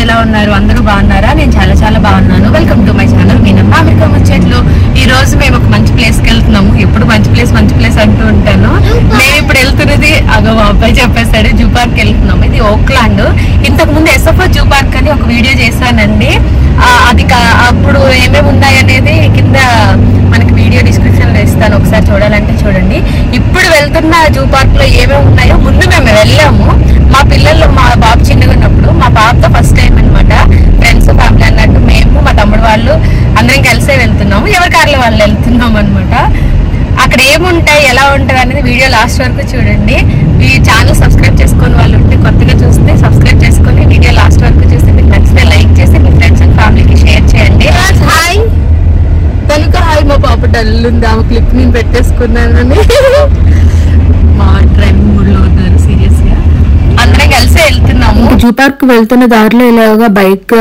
ఎలా ఉన్నారు? అందరూ బాగున్నారా? నేను చాలా చాలా బాగున్నాను. Welcome to my channel మీనమ్మ America ముచ్చట్లు. ఈ రోజు మేము ఒక మంచి ప్లేస్ కి వెళ్తున్నాము. ఎప్పుడు మంచి ప్లేస్ అంటూ ఉంటాను. నేను ఇప్పుడు వెళ్తున్నది అగో మా అబ్బాయి చెప్పేసాడు, జూ పార్క్ వెళ్తున్నాము. ఇది ఓక్లాండ్. ఇంతకు ముందు ఎస్ఎఫ్ఓ జూ పార్క్ అని ఒక వీడియో చేశానండి. అది అప్పుడు ఏమేమి ఉన్నాయి అనేది కింద మనకి వీడియో డిస్క్రిప్షన్ లో ఇస్తాను, ఒకసారి చూడాలంటే చూడండి. ఇప్పుడు వెళ్తున్న జూ పార్క్ లో ఏమేమి ఉన్నాయో ముందు మేము వెళ్ళాము. మా పిల్లలు, మా బాబు చిన్నగా ఉన్నప్పుడు మా బాబుతో ఫస్ట్ టైం అనమాట, ఫ్రెండ్స్ ఫ్యామిలీ అన్నట్టు మేము మా తమ్ముడు వాళ్ళు అందరం కలిసే వెళ్తున్నాము. ఎవరి కార్లో వాళ్ళు వెళ్తున్నాం అనమాట. అక్కడ ఏముంటాయి, ఎలా ఉంటుంది అనేది వీడియో లాస్ట్ వరకు చూడండి. ఈ ఛానల్ సబ్స్క్రైబ్ చేసుకుని వాళ్ళు ఉంటే, కొత్తగా చూస్తే సబ్స్క్రైబ్ చేసుకుని వీడియో లాస్ట్ వరకు చూస్తే మీకు నచ్చితే లైక్ చేసి మీ ఫ్రెండ్స్ అండ్ ఫ్యామిలీకి షేర్ చేయండి. Hi Tanuka hi. మా పాప డల్ ఉంది, ఆమె క్లిప్ నేను పెట్టేసుకున్నానని. మా డ్రైవింగ్ మూడ్ లో ఉన్నారు సీరియస్ గా. అందరం కలిసి వెళ్తున్నాము. జూ పార్క్ వెళ్తున్న దారిలో ఇలాగా బైక్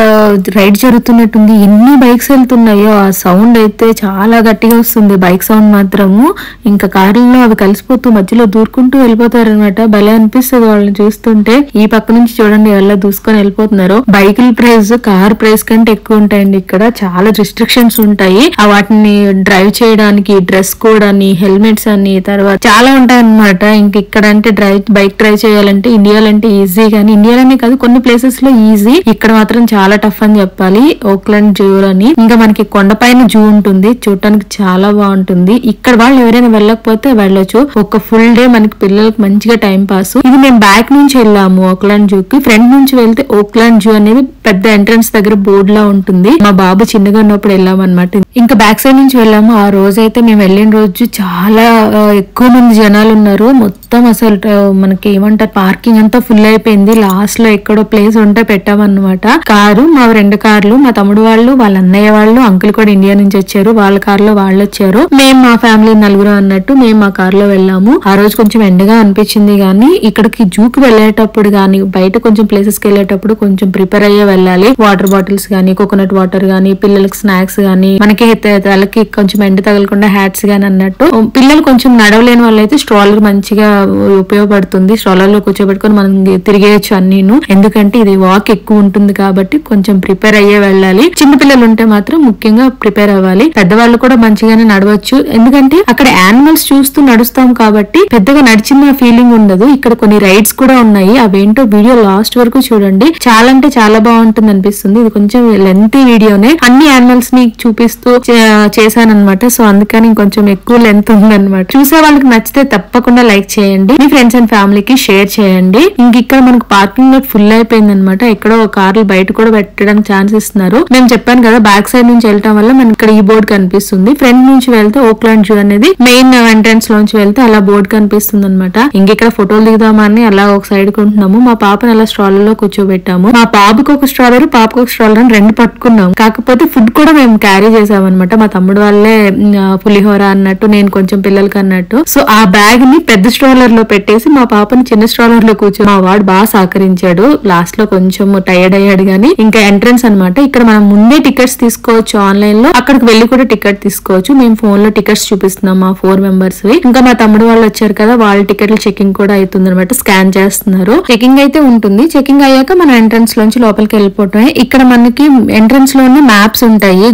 రైడ్ జరుగుతున్నట్టుంది. ఎన్ని బైక్స్ వెళ్తున్నాయో ఆ సౌండ్ అయితే చాలా గట్టిగా వస్తుంది, బైక్ సౌండ్ మాత్రము. ఇంకా కారులో అవి కలిసిపోతూ మధ్యలో దూరుకుంటూ వెళ్ళిపోతారు అనమాట. భలే అనిపిస్తుంది వాళ్ళని చూస్తుంటే. ఈ పక్క నుంచి చూడండి ఎలా దూసుకొని వెళ్ళిపోతున్నారు. బైకుల ప్రైస్ కార్ ప్రైస్ కంటే ఎక్కువ ఉంటాయండి ఇక్కడ. చాలా రిస్ట్రిక్షన్స్ ఉంటాయి. వాటిని డ్రైవ్ చేయడానికి డ్రెస్ కోడ్ అని, హెల్మెట్స్ అని, తర్వాత చాలా ఉంటాయి అనమాట. ఇంక ఇక్కడ అంటే బైక్ డ్రైవ్ చేయాలంటే ఇండియాలో అంటే ఈజీ, కానీ ఇండియాలోనే కాదు కొన్ని ప్లేసెస్ లో ఈజీ, ఇక్కడ మాత్రం చాలా టఫ్ అని చెప్పాలి. ఓక్లాండ్ జూ అని. ఇంకా మనకి కొండపైన జూ ఉంటుంది, చూడటానికి చాలా బాగుంటుంది. ఇక్కడ వాళ్ళు ఎవరైనా వెళ్ళకపోతే వెళ్ళొచ్చు. ఒక ఫుల్ డే మనకి పిల్లలకి మంచిగా టైం పాస్. ఇది మేము బ్యాక్ నుంచి వెళ్ళాము ఓక్లాండ్ జూ కి. ఫ్రంట్ నుంచి వెళ్తే ఓక్లాండ్ జూ అనేది పెద్ద ఎంట్రన్స్ దగ్గర బోర్డు లా ఉంటుంది. మా బాబు చిన్నగా ఉన్నప్పుడు వెళ్ళాము అనమాట. ఇంకా బ్యాక్ సైడ్ నుంచి వెళ్ళాము. ఆ రోజు అయితే మేము వెళ్ళిన రోజు చాలా ఎక్కువ మంది జనాలు ఉన్నారు. మొత్తం అసలు మనకి ఏమంటారు, పార్కింగ్ అంతా ఫుల్ అయిపోయింది. లాస్ట్ లో ఎక్కడో ప్లేస్ ఉంటే పెట్టామన్నమాట. కారు, మా 2 కార్లు, మా తమ్ముడు వాళ్ళు, వాళ్ళ అన్నయ్య వాళ్ళు, అంకుల్ కూడా ఇండియా నుంచి వచ్చారు, వాళ్ళ కారులో వాళ్ళు వచ్చారు. మేము మా ఫ్యామిలీ 4 అన్నట్టు మేము మా కారులో వెళ్ళాము. ఆ రోజు కొంచెం ఎండగా అనిపించింది, కానీ ఇక్కడికి జూకి వెళ్ళేటప్పుడు గానీ బయట కొంచెం ప్లేసెస్ కి వెళ్ళేటప్పుడు కొంచెం ప్రిపేర్ అయ్యే వెళ్ళాలి. వాటర్ బాటిల్స్ గానీ, కోకోనట్ వాటర్ గానీ, పిల్లలకి స్నాక్స్ గానీ, మనకి తలకి కొంచెం ఎండ తగలకుండా హ్యాట్స్ గానీ అన్నట్టు. పిల్లలు కొంచెం నడవలేని వాళ్ళైతే స్ట్రాలర్ మంచిగా ఉపయోగపడుతుంది. స్ట్రాలర్ లో కూర్చోబెట్టుకుని మనం తిరిగేయచ్చు అన్నీను. ఎందుకంటే ఇది వాక్ ఎక్కువ ఉంటుంది కాబట్టి కొంచెం ప్రిపేర్ అయ్యే వెళ్ళాలి. చిన్న పిల్లలు ఉంటే మాత్రం ముఖ్యంగా ప్రిపేర్ అవ్వాలి. పెద్దవాళ్ళు కూడా మంచిగానే నడవచ్చు, ఎందుకంటే అక్కడ యానిమల్స్ చూస్తూ నడుస్తాం కాబట్టి పెద్దగా నడిచిన ఫీలింగ్ ఉండదు. ఇక్కడ కొన్ని రైడ్స్ కూడా ఉన్నాయి, అవేంటో వీడియో లాస్ట్ వరకు చూడండి. చాలా అంటే చాలా బాగుంటుంది అనిపిస్తుంది. ఇది కొంచెం లెంతీ వీడియోనే, అన్ని యానిమల్స్ ని చూపిస్తూ చేశానన్నమాట. సో అందుకని కొంచెం ఎక్కువ లెంత్ ఉందన్నమాట. చూసే వాళ్ళకి నచ్చితే తప్పకుండా లైక్ చేయండి, మీ ఫ్రెండ్స్ అండ్ ఫ్యామిలీకి షేర్ చేయండి. ఇంక ఇక్కడ మనకు పార్కింగ్ lot ఫుల్ అయిపోయింది అనమాట. ఎక్కడో కార్లు బయట కూడా పెట్టడానికి ఛాన్స్ ఇస్తున్నారు. నేను చెప్పాను కదా, బ్యాక్ సైడ్ నుంచి వెళ్ళటం వల్ల మనకి ఇక్కడ ఈ బోర్డు కనిపిస్తుంది. ఫ్రంట్ నుంచి వెళ్తే ఓక్లాండ్ జూ అనేది మెయిన్ ఎంట్రన్స్ లోంచి వెళ్తే అలా బోర్డు కనిపిస్తుంది అనమాట. ఇంక ఇక్కడ ఫోటోలు దిగుదామని అలా ఒక సైడ్ కొంటున్నాము. మా పాపని అలా స్ట్రాలర్ లో కూర్చోబెట్టాము. మా బాబుకి ఒక స్ట్రాలర్, పాపకు ఒక స్ట్రాలర్ అని 2 పట్టుకున్నాం. కాకపోతే ఫుడ్ కూడా మేము క్యారీ చేసామన్నమాట. మా తమ్ముడు వాళ్ళే పులిహోర అన్నట్టు, నేను కొంచెం పిల్లలకి అన్నట్టు. సో ఆ బ్యాగ్ ని పెద్ద స్ట్రాలర్ లో పెట్టేసి మా పాపని చిన్న స్ట్రాలర్ లో కూర్చో మా వాడు బాగా సహకరించాడు. లాస్ట్ లో కొంచెం టైర్డ్ అయ్యాడు, గానీ ఇంకా ఎంట్రన్స్ అనమాట. ఇక్కడ మనం ముందే టికెట్స్ తీసుకోవచ్చు ఆన్లైన్ లో, అక్కడికి వెళ్లి కూడా టికెట్ తీసుకోవచ్చు. మేము ఫోన్ లో టికెట్స్ చూపిస్తున్నాం మా 4 మెంబర్స్. ఇంకా మా తమ్ముడు వాళ్ళు వచ్చారు కదా, వాళ్ళ టికెట్ల చెకింగ్ కూడా అవుతుంది అనమాట. స్కాన్ చేస్తున్నారు. చెకింగ్ అయితే ఉంటుంది. చెకింగ్ అయ్యాక మన ఎంట్రన్స్ లోంచి లోపలికి వెళ్ళిపోవటమే. ఇక్కడ మనకి ఎంట్రన్స్ లోనే మ్యాప్స్ ఉంటాయి.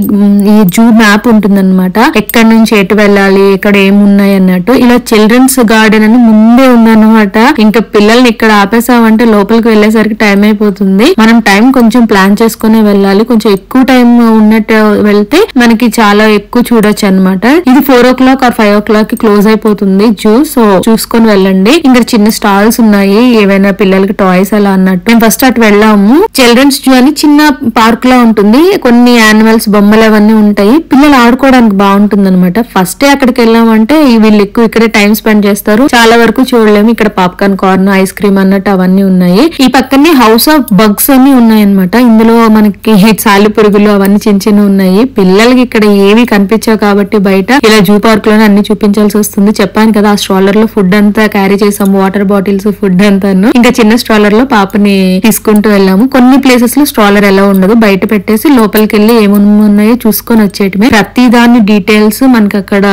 ఈ జూ మ్యాప్ ఉంటుంది అనమాట. ఎక్కడి నుంచి ఎటు వెళ్ళాలి, ఇక్కడ ఏమున్నాయి అన్నట్టు. ఇలా చిల్డ్రన్స్ గార్డెన్ అని ముందే ఉందన్నమాట. ఇంకా పిల్లల్ని ఇక్కడ ఆపేసామంటే లోపలికి వెళ్ళేసరికి టైం అయిపోతుంది. మనం టైం కొంచెం ప్లాన్ చేసుకునే వెళ్ళాలి. కొంచెం ఎక్కువ టైం ఉన్నట్టు వెళ్తే మనకి చాలా ఎక్కువ చూడొచ్చు అనమాట. ఇది 4 o'clock or 5 o'clock కి క్లోజ్ అయిపోతుంది జూ. సో చూసుకొని వెళ్ళండి. ఇంకా చిన్న స్టాల్స్ ఉన్నాయి, ఏవైనా పిల్లలకి టాయ్స్ అలా అన్నట్టు. మేము ఫస్ట్ అటు వెళ్ళాము. చిల్డ్రన్స్ జూ అని చిన్న పార్క్ లా ఉంటుంది. కొన్ని యానిమల్స్ బొమ్మలు అవన్నీ ఉంటాయి, పిల్లలు ఆడుకోవడానికి బాగుంటుంది అనమాట. ఫస్ట్ అక్కడికి వెళ్ళామంటే వీళ్ళు ఎక్కువ ఇక్కడే టైం స్పెండ్ చేస్తారు. చాలా వరకు చూడలేము. ఇక్కడ పాప్కార్న్, కార్న్, ఐస్ క్రీమ్ అన్నట్టు అవన్నీ ఉన్నాయి. ఈ పక్కనే హౌస్ ఆఫ్ బగ్స్ అన్ని ఉన్నాయి అనమాట. ఇందులో మనకి సాలి పురుగులు అవన్నీ చిన్న ఉన్నాయి. పిల్లలకి ఇక్కడ ఏవి కనిపించావు కాబట్టి బయట ఇలా జూ పార్క్ లోనే అన్ని చూపించాల్సి వస్తుంది. చెప్పాను కదా, ఆ స్ట్రాలర్ లో ఫుడ్ అంతా క్యారీ చేసాము, వాటర్ బాటిల్స్, ఫుడ్ అంతాను. ఇంకా చిన్న స్ట్రాలర్ లో పాపని తీసుకుంటూ వెళ్ళాము. కొన్ని ప్లేసెస్ లో స్ట్రాలర్ ఎలా ఉండదు, బయట పెట్టేసి లోపలికి వెళ్ళి ఏమున్నాయో చూసుకొని వచ్చేయటమే. ప్రతి దాని డీటెయిల్స్ మనకి అక్కడ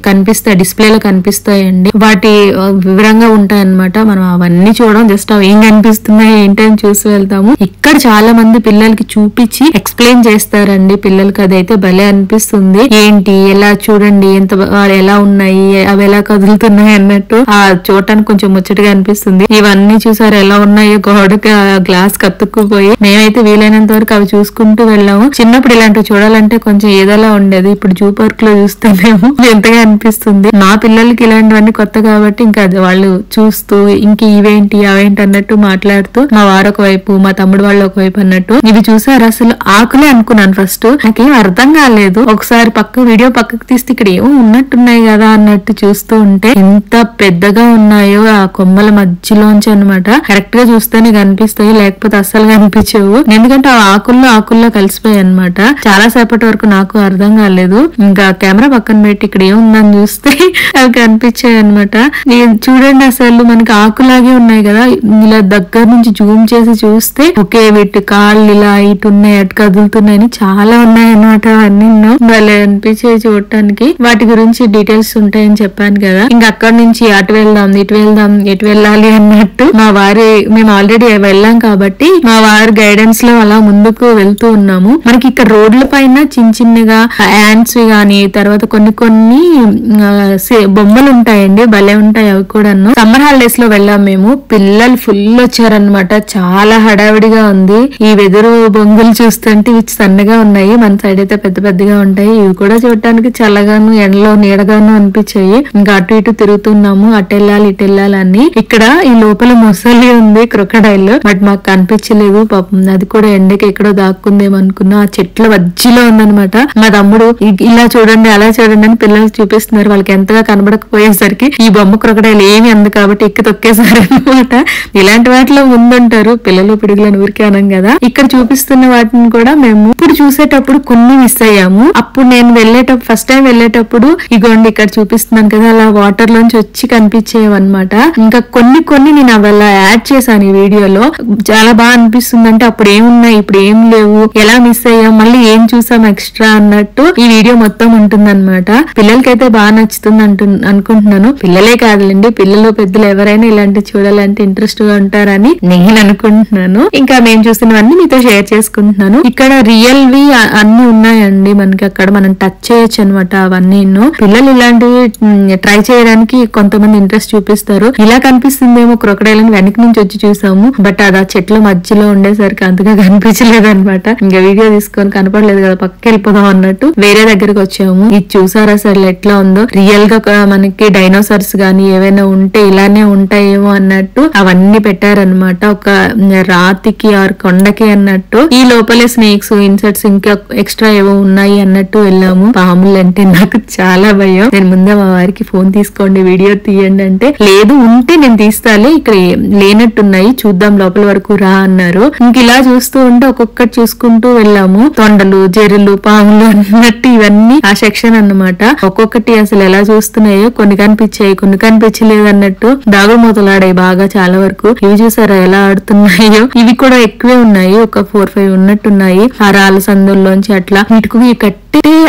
కనిపిస్తాయి, డిస్ప్లేలో కనిపిస్తాయండి. వాటి వివరంగా ఉంటాయి అన్నమాట. మనం అవన్నీ చూడడం, జస్ట్ అవి ఏం కనిపిస్తున్నాయి ఏంటని చూసి వెళ్తాము. ఇక్కడ చాలా మంది పిల్లలకి చూపించి ఎక్స్ప్లెయిన్ చేస్తారండి. పిల్లలకి అదైతే భలే అనిపిస్తుంది. ఏంటి ఎలా చూడండి, ఎంత ఎలా ఉన్నాయి, అవి ఎలా కదులుతున్నాయి అన్నట్టు ఆ చూడటానికి కొంచెం ముచ్చటగా అనిపిస్తుంది. ఇవన్నీ చూసారు ఎలా ఉన్నాయో, గోడకి గ్లాస్ కత్తుక్కుపోయి. మేమైతే వీలైనంత వరకు అవి చూసుకుంటూ వెళ్ళాము. చిన్నప్పుడు ఇలాంటివి చూడాలంటే కొంచెం ఏదోలా ఉండేది. ఇప్పుడు జూ పార్క్ లో చూస్తేనేమో ఎంతగా అనిపిస్తుంది. మా పిల్లలకి ఇలాంటివన్నీ కొత్త కాబట్టి ఇంకా వాళ్ళు చూస్తూ ఇంక ఇవేంటి అవేంటి అన్నట్టు మాట్లాడుతూ, మా వారు ఒకవైపు మా తమ్ముడు వాళ్ళు ఒకవైపు అన్నట్టు. ఇవి చూసారు అసలు ఆకులే అనుకున్నాను ఫస్ట్, నాకేం అర్థం కాలేదు. ఒకసారి వీడియో పక్కకు తీస్తే ఇక్కడ ఏమో ఉన్నట్టున్నాయి కదా అన్నట్టు చూస్తూ ఉంటే ఎంత పెద్దగా ఉన్నాయో ఆ కొమ్మల మధ్యలోంచి అన్నమాట. కరెక్ట్ గా చూస్తేనే కనిపిస్తాయి, లేకపోతే అస్సలు కనిపించవు. ఎందుకంటే ఆ ఆకుల్లో కలిసిపోయాయి అన్నమాట. చాలా సేపటి వరకు నాకు అర్థం కాలేదు. ఇంకా కెమెరా పక్కన పెట్టి ఇక్కడ ఏముందని చూస్తే అవి కనిపించాయి అన్నమాట. చూడండి అసలు మనకి ఆకులాగే ఉన్నాయి కదా, ఇలా దగ్గర నుంచి జూమ్ చేసి చూస్తే ఒకే వీటి కాళ్ళు ఇలా ఇటు ఉన్నాయి, అటు కదులుతున్నాయని చాలా ఉన్నాయి అన్నమాట. అవన్నీ భలే అనిపించాయి చూడటానికి. వాటి గురించి డీటెయిల్స్ ఉంటాయని చెప్పాను కదా. ఇంకా అక్కడ నుంచి అటు వెళ్దాం, ఇటు వెళ్దాం, ఎటు వెళ్ళాలి అన్నట్టు మేము ఆల్రెడీ వెళ్ళాం కాబట్టి మా వారి గైడెన్స్ లో అలా ముందుకు వెళ్తూ ఉన్నాము. మనకి ఇక్కడ రోడ్ల పైన చిన్న చిన్నగా యాంట్స్ గాని, తర్వాత కొన్ని బొమ్మలు ఉంటాయండి, భలే ఉంటాయి అవి కూడా. సమ్మర్ హాలిడేస్ లో వెళ్ళాం మేము. పిల్లలు ఫుల్ వచ్చారనమాట. చాలా హడావిడిగా ఉంది. ఈ వెదురు బొంగులు చూస్తుంటే ఇవి సన్నగా ఉన్నాయి, మన సైడ్ అయితే పెద్ద పెద్దగా ఉంటాయి. ఇవి కూడా చూడటానికి చల్లగాను ఎండలో నీడగాను అనిపించాయి. ఇంకా అటు ఇటు తిరుగుతున్నాము, అటు వెళ్ళాలి ఇటు వెళ్ళాలి అని. ఇక్కడ ఈ లోపల మొసలి ఉంది, క్రొకడైల్, బట్ మాకు కనిపించలేదు పాపం. అది కూడా ఎండకి ఎక్కడో దాక్కుందేమో అనుకున్నా. ఆ చెట్ల మధ్యలో ఉందనమాట. మా తమ్ముడు ఇలా చూడండి అలా చూడండి అని పిల్లలకి చూపిస్తున్నారు. వాళ్ళకి ఎంతగా కనబడకపోయేసరికి ఈ బొమ్మ క్రొకడైల్ ఏమి అంది కాబట్టి ఎక్కి తొక్కేశారు అనమాట. ఇలాంటి వాటిలో ముందుంటారు పిల్లలు, పిడుగులను ఊరికే అనం కదా. ఇక్కడ చూపిస్తున్న వాటిని కూడా మేము ఇప్పుడు చూసేటప్పుడు కొన్ని మిస్ అయ్యాము. అప్పుడు నేను ఫస్ట్ టైం వెళ్ళేటప్పుడు ఇగోండి ఇక్కడ చూపిస్తున్నాను కదా, అలా వాటర్ లోంచి వచ్చి కనిపించేవన్నమాట. ఇంకా కొన్ని నేను అలా యాడ్ చేశాను ఈ వీడియోలో. చాలా బాగా అనిపిస్తుంది. అంటే అప్పుడు ఏమున్నాయి ఇప్పుడు ఏం లేవు, ఎలా మిస్ అయ్యాం, మళ్ళీ ఏం చూసాం ఎక్స్ట్రా అన్నట్టు ఈ వీడియో మొత్తం ఉంటుందన్నమాట. పిల్లలకైతే బాగా నచ్చుతుంది అనుకుంటున్నాను. పిల్లలే కాదులేండి, పిల్లలు పెద్దలు ఎవరైనా ఇలాంటి చూడాలంటే ఇంట్రెస్ట్ గా ఉంటారని నేను అనుకుంటున్నాను. ఇంకా మేము చూసినవన్నీ మీతో షేర్ చేసుకుంటున్నాను. ఇక్కడ రియల్ వి అన్ని ఉన్నాయండి మనకి. అక్కడ మనం టచ్ చేయొచ్చు అనమాట అవన్నీ. పిల్లలు ఇలాంటివి ట్రై చేయడానికి కొంతమంది ఇంట్రెస్ట్ చూపిస్తారు. ఇలా కనిపిస్తుందేమో క్రొకడైల్ అని వెనక నుంచి వచ్చి చూసాము, బట్ అది ఆ చెట్ల మధ్యలో ఉండేసరికి అంతగా కనిపించలేదు అనమాట. ఇంకా వీడియో తీసుకొని కనపడలేదు కదా, పక్కకి వెళ్ళిపోదాం అన్నట్టు వేరే దగ్గరకు వచ్చాము. ఇది చూసారా అసలు ఎట్లా ఉందో. రియల్ గా మనకి డైనోసార్స్ గానీ ఏవైనా ఉంటే ఇలానే ఉంటాయేమో అన్నట్టు అవన్నీ పెట్టారనమాట. ఒక రాతికి ఆర్ కొండకి అన్నట్టు. ఈ లోపలే స్నేక్స్, ఇన్సెక్ట్స్ ఇంకా ఎక్స్ట్రా ఏవో ఉన్నాయి అన్నట్టు వెళ్ళాము. పాములు అంటే నాకు చాలా భయం. నేను ముందే మా వారికి ఫోన్ తీసుకోండి వీడియో తీయండి అంటే, లేదు ఉంటే నేను తీస్తాలే, ఇక్కడ లేనట్టున్నాయి చూద్దాం లోపల వరకు రా అన్నారు. ఇంక ఇలా చూస్తూ ఉంటే ఒక్కొక్కటి చూసుకుంటూ వెళ్ళాము. తొండలు, జెర్రులు, పాములు అన్నట్టు ఇవన్నీ ఆ సెక్షన్ అన్నమాట. ఒక్కొక్కటి అసలు ఎలా చూస్తున్నాయో, కొన్ని కనిపించాయి కొన్ని కనిపించలేదు అన్నట్టు దాగుడుమూతలాడాయి బాగా చాలా వరకు. ఇవి చూసారా ఎలా ఆడుతున్నాయో. ఇవి కూడా ఎక్కువే ఉన్నాయి, ఒక 4-5 ఉన్నట్టున్నాయి. ఆ రాళ్ళ సందుల్లోంచి అట్లా వీటికి కట్టి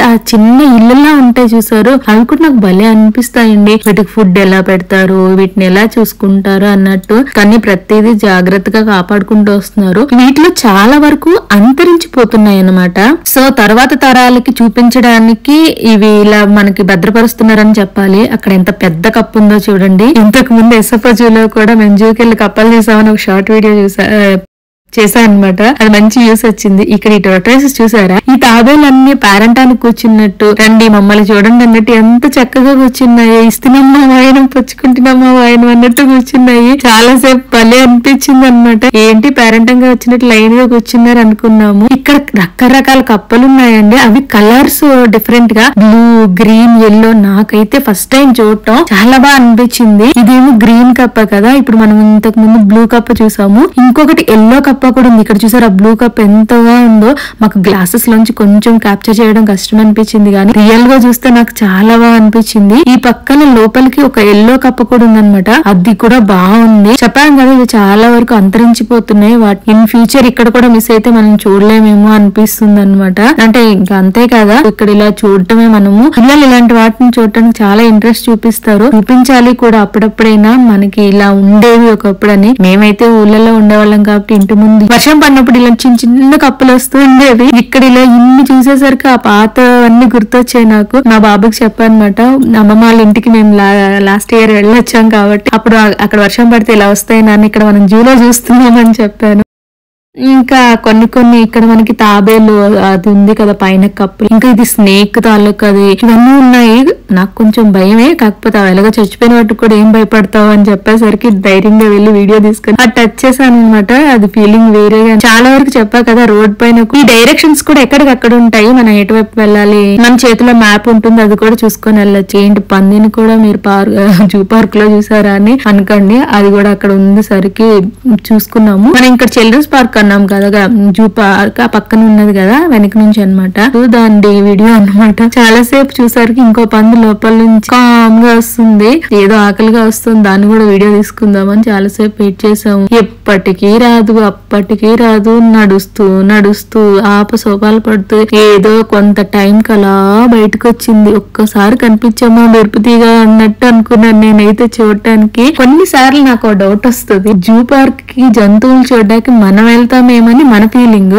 ఆ చిన్న ఇళ్ళలా ఉంటాయి చూసారు, అవి కూడా నాకు భలే అనిపిస్తాయండి. వీటికి ఫుడ్ ఎలా పెడతారు, వీటిని ఎలా చూసుకుంటారు అన్నట్టు. కానీ ప్రతిదీ జాగ్రత్తగా కాపాడుకుంటూ వస్తున్నారు. వీటిలో చాలా వరకు అంతరించిపోతున్నాయి అన్నమాట. సో తర్వాత తరాలకి చూపించడానికి ఇవి ఇలా మనకి భద్రపరుస్తున్నారని చెప్పాలి. అక్కడ ఎంత పెద్ద కప్పు ఉందో చూడండి. ఇంతకు ముందు ఎస్ఎఫ్జూలో కూడా మేము జూకెళ్ళి కప్పలు చూసామని ఒక షార్ట్ వీడియో చేశా అనమాట. అది మంచి యూస్ వచ్చింది. ఇక్కడ ఈ టోర్టాయిసెస్ చూసారా, ఈ తాబేలన్నీ పేరెంటానికి కూర్చున్నట్టు, రండి మమ్మల్ని చూడండి అన్నట్టు ఎంత చక్కగా కూర్చున్నాయి. ఇస్తున్నామ్మా వాయనం, పుచ్చుకుంటున్నామా వాయనం అన్నట్టు కూర్చున్నాయి. చాలా సేపు భలే అనిపించింది అనమాట. ఏంటి పేరెంటంగా వచ్చినట్టు లైన్ గా కూర్చున్నారు అనుకున్నాము. ఇక్కడ రకరకాల కప్పలు ఉన్నాయండి. అవి కలర్స్ డిఫరెంట్ గా, బ్లూ, గ్రీన్, ఎల్లో. నాకైతే ఫస్ట్ టైం చూడటం చాలా బాగా అనిపించింది. ఇదేమో గ్రీన్ కప్ప కదా, ఇప్పుడు మనం ఇంతకు ముందు బ్లూ కప్ప చూసాము. ఇంకొకటి ఎల్లో కప్ప కప్ కూడా ఉంది. ఇక్కడ చూసారు ఆ బ్లూ కప్ ఎంతగా ఉందో. మాకు గ్లాసెస్ లోంచి కొంచెం క్యాప్చర్ చేయడం కష్టం అనిపించింది, కానీ రియల్ గా చూస్తే నాకు చాలా బాగా అనిపించింది. ఈ పక్కన లోపలికి ఒక ఎల్లో కప్ కూడా ఉందన్నమాట, అది కూడా బాగుంది. చెప్పాను కదా ఇది చాలా వరకు అంతరించిపోతున్నాయి. వాటి ఇన్ ఫ్యూచర్ ఇక్కడ కూడా మిస్ అయితే మనం చూడలేమేమో అనిపిస్తుంది అనమాట. అంటే ఇంకా అంతే కదా, ఇక్కడ ఇలా చూడటమే. మనము పిల్లలు ఇలాంటి వాటిని చూడటానికి చాలా ఇంట్రెస్ట్ చూపిస్తారు, చూపించాలి కూడా అప్పుడప్పుడైనా. మనకి ఇలా ఉండేవి ఒకప్పుడు అని. మేమైతే ఊళ్ళలో ఉండేవాళ్ళం కాబట్టి ఇంటి ముందు వర్షం పడినప్పుడు ఇలా చిన్న చిన్న కప్పులు వస్తూ ఉండేవి. ఇక్కడ ఇలా ఇన్ని చూసేసరికి ఆ పాత అన్ని గుర్తొచ్చాయి నాకు. మా బాబుకి చెప్పానమాట, అమ్మమ్మ వాళ్ళ ఇంటికి మేము లాస్ట్ ఇయర్ వెళ్ళొచ్చాం కాబట్టి అప్పుడు అక్కడ వర్షం పడితే ఇలా వస్తాయి నాన్న, ఇక్కడ మనం జూలో చూస్తున్నామని చెప్పాను. ఇంకా కొన్ని ఇక్కడ మనకి తాబేలు అది ఉంది కదా పైన కప్పులు, ఇంకా ఇది స్నేక్ తాలూకు అది, ఇవన్నీ ఉన్నాయి. నాకు కొంచెం భయమే, కాకపోతే అవి ఎలాగో చచ్చిపోయిన వాటికి కూడా ఏం భయపడతావు అని చెప్పేసరికి ధైర్యంగా వెళ్లి వీడియో తీసుకుని అది టచ్ చేశాను అనమాట. అది ఫీలింగ్ వేరేగా. చాలా వరకు చెప్పా కదా, రోడ్ పైన ఈ డైరెక్షన్స్ కూడా ఎక్కడికక్కడ ఉంటాయి. మనం ఎటువైపు వెళ్ళాలి, మన చేతిలో మ్యాప్ ఉంటుంది, అది కూడా చూసుకొని వెళ్ళొచ్చు. ఏంటి పందిని కూడా మీరు జూ పార్క్ లో చూసారా అని అనుకోండి, అది కూడా అక్కడ ఉంది సరికి చూసుకున్నాము. మనం ఇక్కడ చిల్డ్రన్స్ పార్క్ అన్నాం కదా, జూ పార్క్ ఆ పక్కన ఉన్నది కదా వెనక నుంచి అనమాట. దాని వీడియో అన్నమాట. చాలా సేపు చూసరికి ఇంకో పంది లోపల నుంచి కామ్ గా వస్తుంది, ఏదో ఆకలిగా వస్తుంది, దాన్ని కూడా వీడియో తీసుకుందామని చాలా సేపు వెయిట్ చేసాము. ఎప్పటికీ రాదు, అప్పటికీ రాదు, నడుస్తూ నడుస్తూ సోపాలు పడుతూ ఏదో కొంత టైం కలా బయటకు వచ్చింది. ఒక్కసారి కనిపించామా మెరుపుతీగా అన్నట్టు అనుకున్నాను నేనైతే చూడటానికి. కొన్నిసార్లు నాకు డౌట్ వస్తుంది, జూ పార్క్ కి జంతువులు చూడడానికి మనం వెళ్తామేమని మన ఫీలింగ్,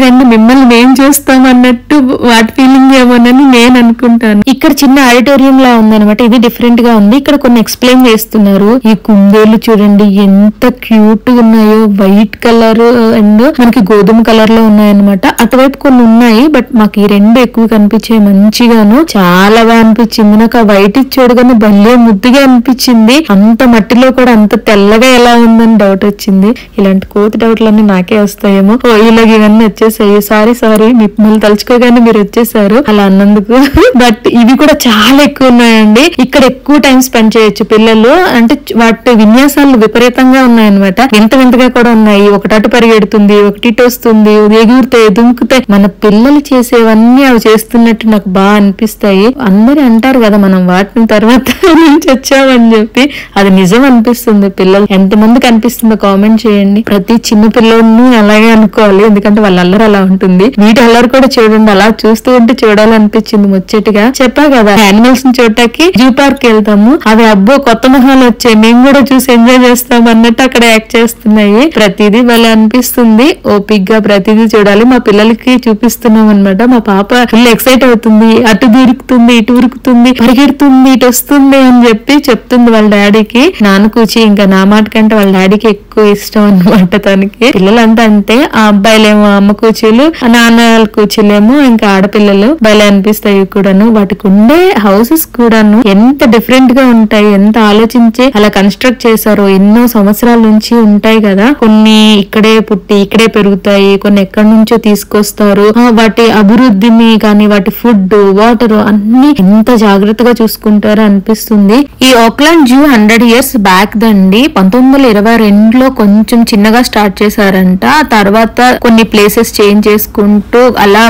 రెండు మిమ్మల్ని మేం చూస్తాం అన్నట్టు వాటి ఫీలింగ్ ఏమోనని నేను అనుకుంటాను. ఇక్కడ చిన్న ఆడిటోరియం లా ఉందన్నమాట, ఇది డిఫరెంట్ గా ఉంది. ఇక్కడ కొన్ని ఎక్స్ప్లెయిన్ చేస్తున్నారు. ఈ కుందేళ్లు చూడండి ఎంత క్యూట్ గా ఉన్నాయో, వైట్ కలర్ అండ్ మనకి గోధుమ కలర్ లో ఉన్నాయన్నమాట. అటువైపు కొన్ని ఉన్నాయి, బట్ మాకు ఈ రెండు ఎక్కువ కనిపించాయి మంచిగాను. చాలా బాగా అనిపించింది నాకు. ఆ వైట్ చూడగానే భలే ముద్దుగా అనిపించింది. అంత మట్టిలో కూడా అంత తెల్లగా ఎలా ఉందని డౌట్ వచ్చింది. ఇలాంటి కోతి డౌట్లన్నీ నాకే వస్తాయేమో. ఇలాగ ఇవన్నీ వచ్చేసాయి. సారీ మిమ్మల్ని తలుచుకోగానే మీరు వచ్చేసారు అలా అన్నందుకు. బట్ ఇవి కూడా చాలా ఎక్కువ ఉన్నాయండి. ఇక్కడ ఎక్కువ టైం స్పెండ్ చేయొచ్చు పిల్లలు. అంటే వాటి విన్యాసాలు విపరీతంగా ఉన్నాయన్నమాట. వింతగా కూడా ఉన్నాయి. ఒకటటు పరిగెడుతుంది, ఒకటి వస్తుంది, ఎగురుతాయి, దుంకుతాయి. మన పిల్లలు చేసేవన్నీ అవి చేస్తున్నట్టు నాకు బాగా అనిపిస్తాయి. అందరూ అంటారు కదా మనం వాటిని తర్వాత నుంచి వచ్చామని చెప్పి, అది నిజం అనిపిస్తుంది. పిల్లలు ఎంతమందికి అనిపిస్తుందో కామెంట్ చేయండి. ప్రతి చిన్న పిల్లోడిని అలాగే అనుకోవాలి, ఎందుకంటే వాళ్ళ అల్లరి అలా ఉంటుంది. వీటి అల్లరి కూడా చూడండి, అలా చూస్తూ ఉంటే చూడాలనిపించింది ముచ్చటిగా. చెప్పా కదా యానిమల్స్ ని చూడటానికి జూ పార్క్ వెళ్తాము, అవి అబ్బో కొత్త మొహాలు వచ్చాయి, మేము కూడా చూసి ఎంజాయ్ చేస్తాం అన్నట్టు అక్కడ యాక్ట్ చేస్తున్నాయి. ప్రతిదీ భలే అనిపిస్తుంది. ఓపిక్ గా ప్రతిదీ చూడాలి. మా పిల్లలకి చూపిస్తున్నాం అనమాట. మా పాప ఫుల్ ఎక్సైట్ అవుతుంది, అటు దూరుకుతుంది, ఇటు ఉరుకుతుంది, పరిగెడుతుంది, ఇటు వస్తుంది అని చెప్పి చెప్తుంది వాళ్ళ డాడీకి. నాన్న కూచి ఇంకా నా మాట కంటే వాళ్ళ డాడీకి ఎక్కువ ఇష్టం అనమాట తనకి. పిల్లలంతా అంటే ఆ అబ్బాయిలేమో అమ్మ కూచీలు, నాన్న కూచీలేమో ఇంకా ఆడపిల్లలు భలే అనిపిస్తాయి కూడాను. వాటికి ఉండే హౌసెస్ కూడాను ఎంత డిఫరెంట్ గా ఉంటాయి, ఎంత ఆలోచించి అలా కన్స్ట్రక్ట్ చేశారో. ఎన్నో సంవత్సరాల నుంచి ఉంటాయి కదా, కొన్ని ఇక్కడే పుట్టి ఇక్కడే పెరుగుతాయి, కొన్ని ఎక్కడి నుంచో తీసుకొస్తారు. వాటి అభివృద్ధిని కానీ వాటి ఫుడ్, వాటర్ అన్ని ఎంత జాగ్రత్తగా చూసుకుంటారో అనిపిస్తుంది. ఈ ఓక్లాండ్ జూ 100 years బ్యాక్ దండి. 1922లో కొంచెం చిన్నగా స్టార్ట్ చేశారంట. తర్వాత కొన్ని ప్లేసెస్ చేంజ్ చేసుకుంటూ అలా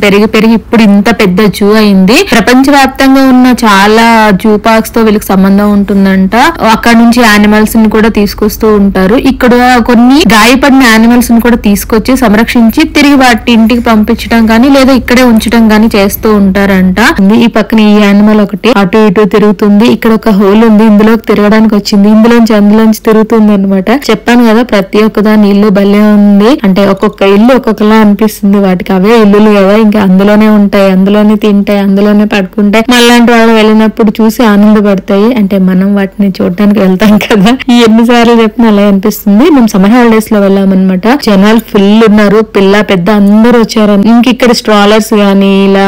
పెరిగి ఇప్పుడు ఇంత పెద్ద జూ అయింది. ప్రపంచవ్యాప్తంగా ఉన్న చాలా జూ పార్క్స్ తో వీళ్ళకి సంబంధం ఉంటుందంట. అక్కడ నుంచి యానిమల్స్ ని కూడా తీసుకొస్తూ ఉంటారు. ఇక్కడ కొన్ని గాయపడిన యానిమల్స్ ని కూడా తీసుకొచ్చి సంరక్షించి తిరిగి వాటి ఇంటికి పంపించడం కానీ లేదా ఇక్కడే ఉంచడం కానీ చేస్తూ ఉంటారంట. ఈ పక్కన ఈ యానిమల్ ఒకటి అటు ఇటు తిరుగుతుంది. ఇక్కడ ఒక హోల్ ఉంది, ఇందులోకి తిరగడానికి వచ్చింది, అందులోంచి తిరుగుతుంది అనమాట. చెప్పాను కదా ప్రతి ఒక్కదాని ఇల్లు భలే ఉంది. అంటే ఒక్కొక్క ఇల్లు ఒక్కొక్కలా అనిపిస్తుంది. వాటికి అవే ఇల్లులు కదా, ఇంకా అందులోనే ఉంటాయి, అందులోనే తింటాయి, అందులోనే పడుకుంటాయి. మళ్ళాంటి వాళ్ళు వెళ్ళినప్పుడు చూసి ఆనందపడతాయి. అంటే మనం వాటిని చూడడానికి వెళ్తాం కదా, ఎన్నిసార్లు చెప్పినా అలా అనిపిస్తుంది. మేము సమ్మర్ హాలిడేస్ లో వెళ్ళామన్నమాట. జనాలు ఫుల్ ఉన్నారు, పిల్ల పెద్ద అందరూ వచ్చారు. ఇంక ఇక్కడ స్ట్రాలర్స్ గానీ ఇలా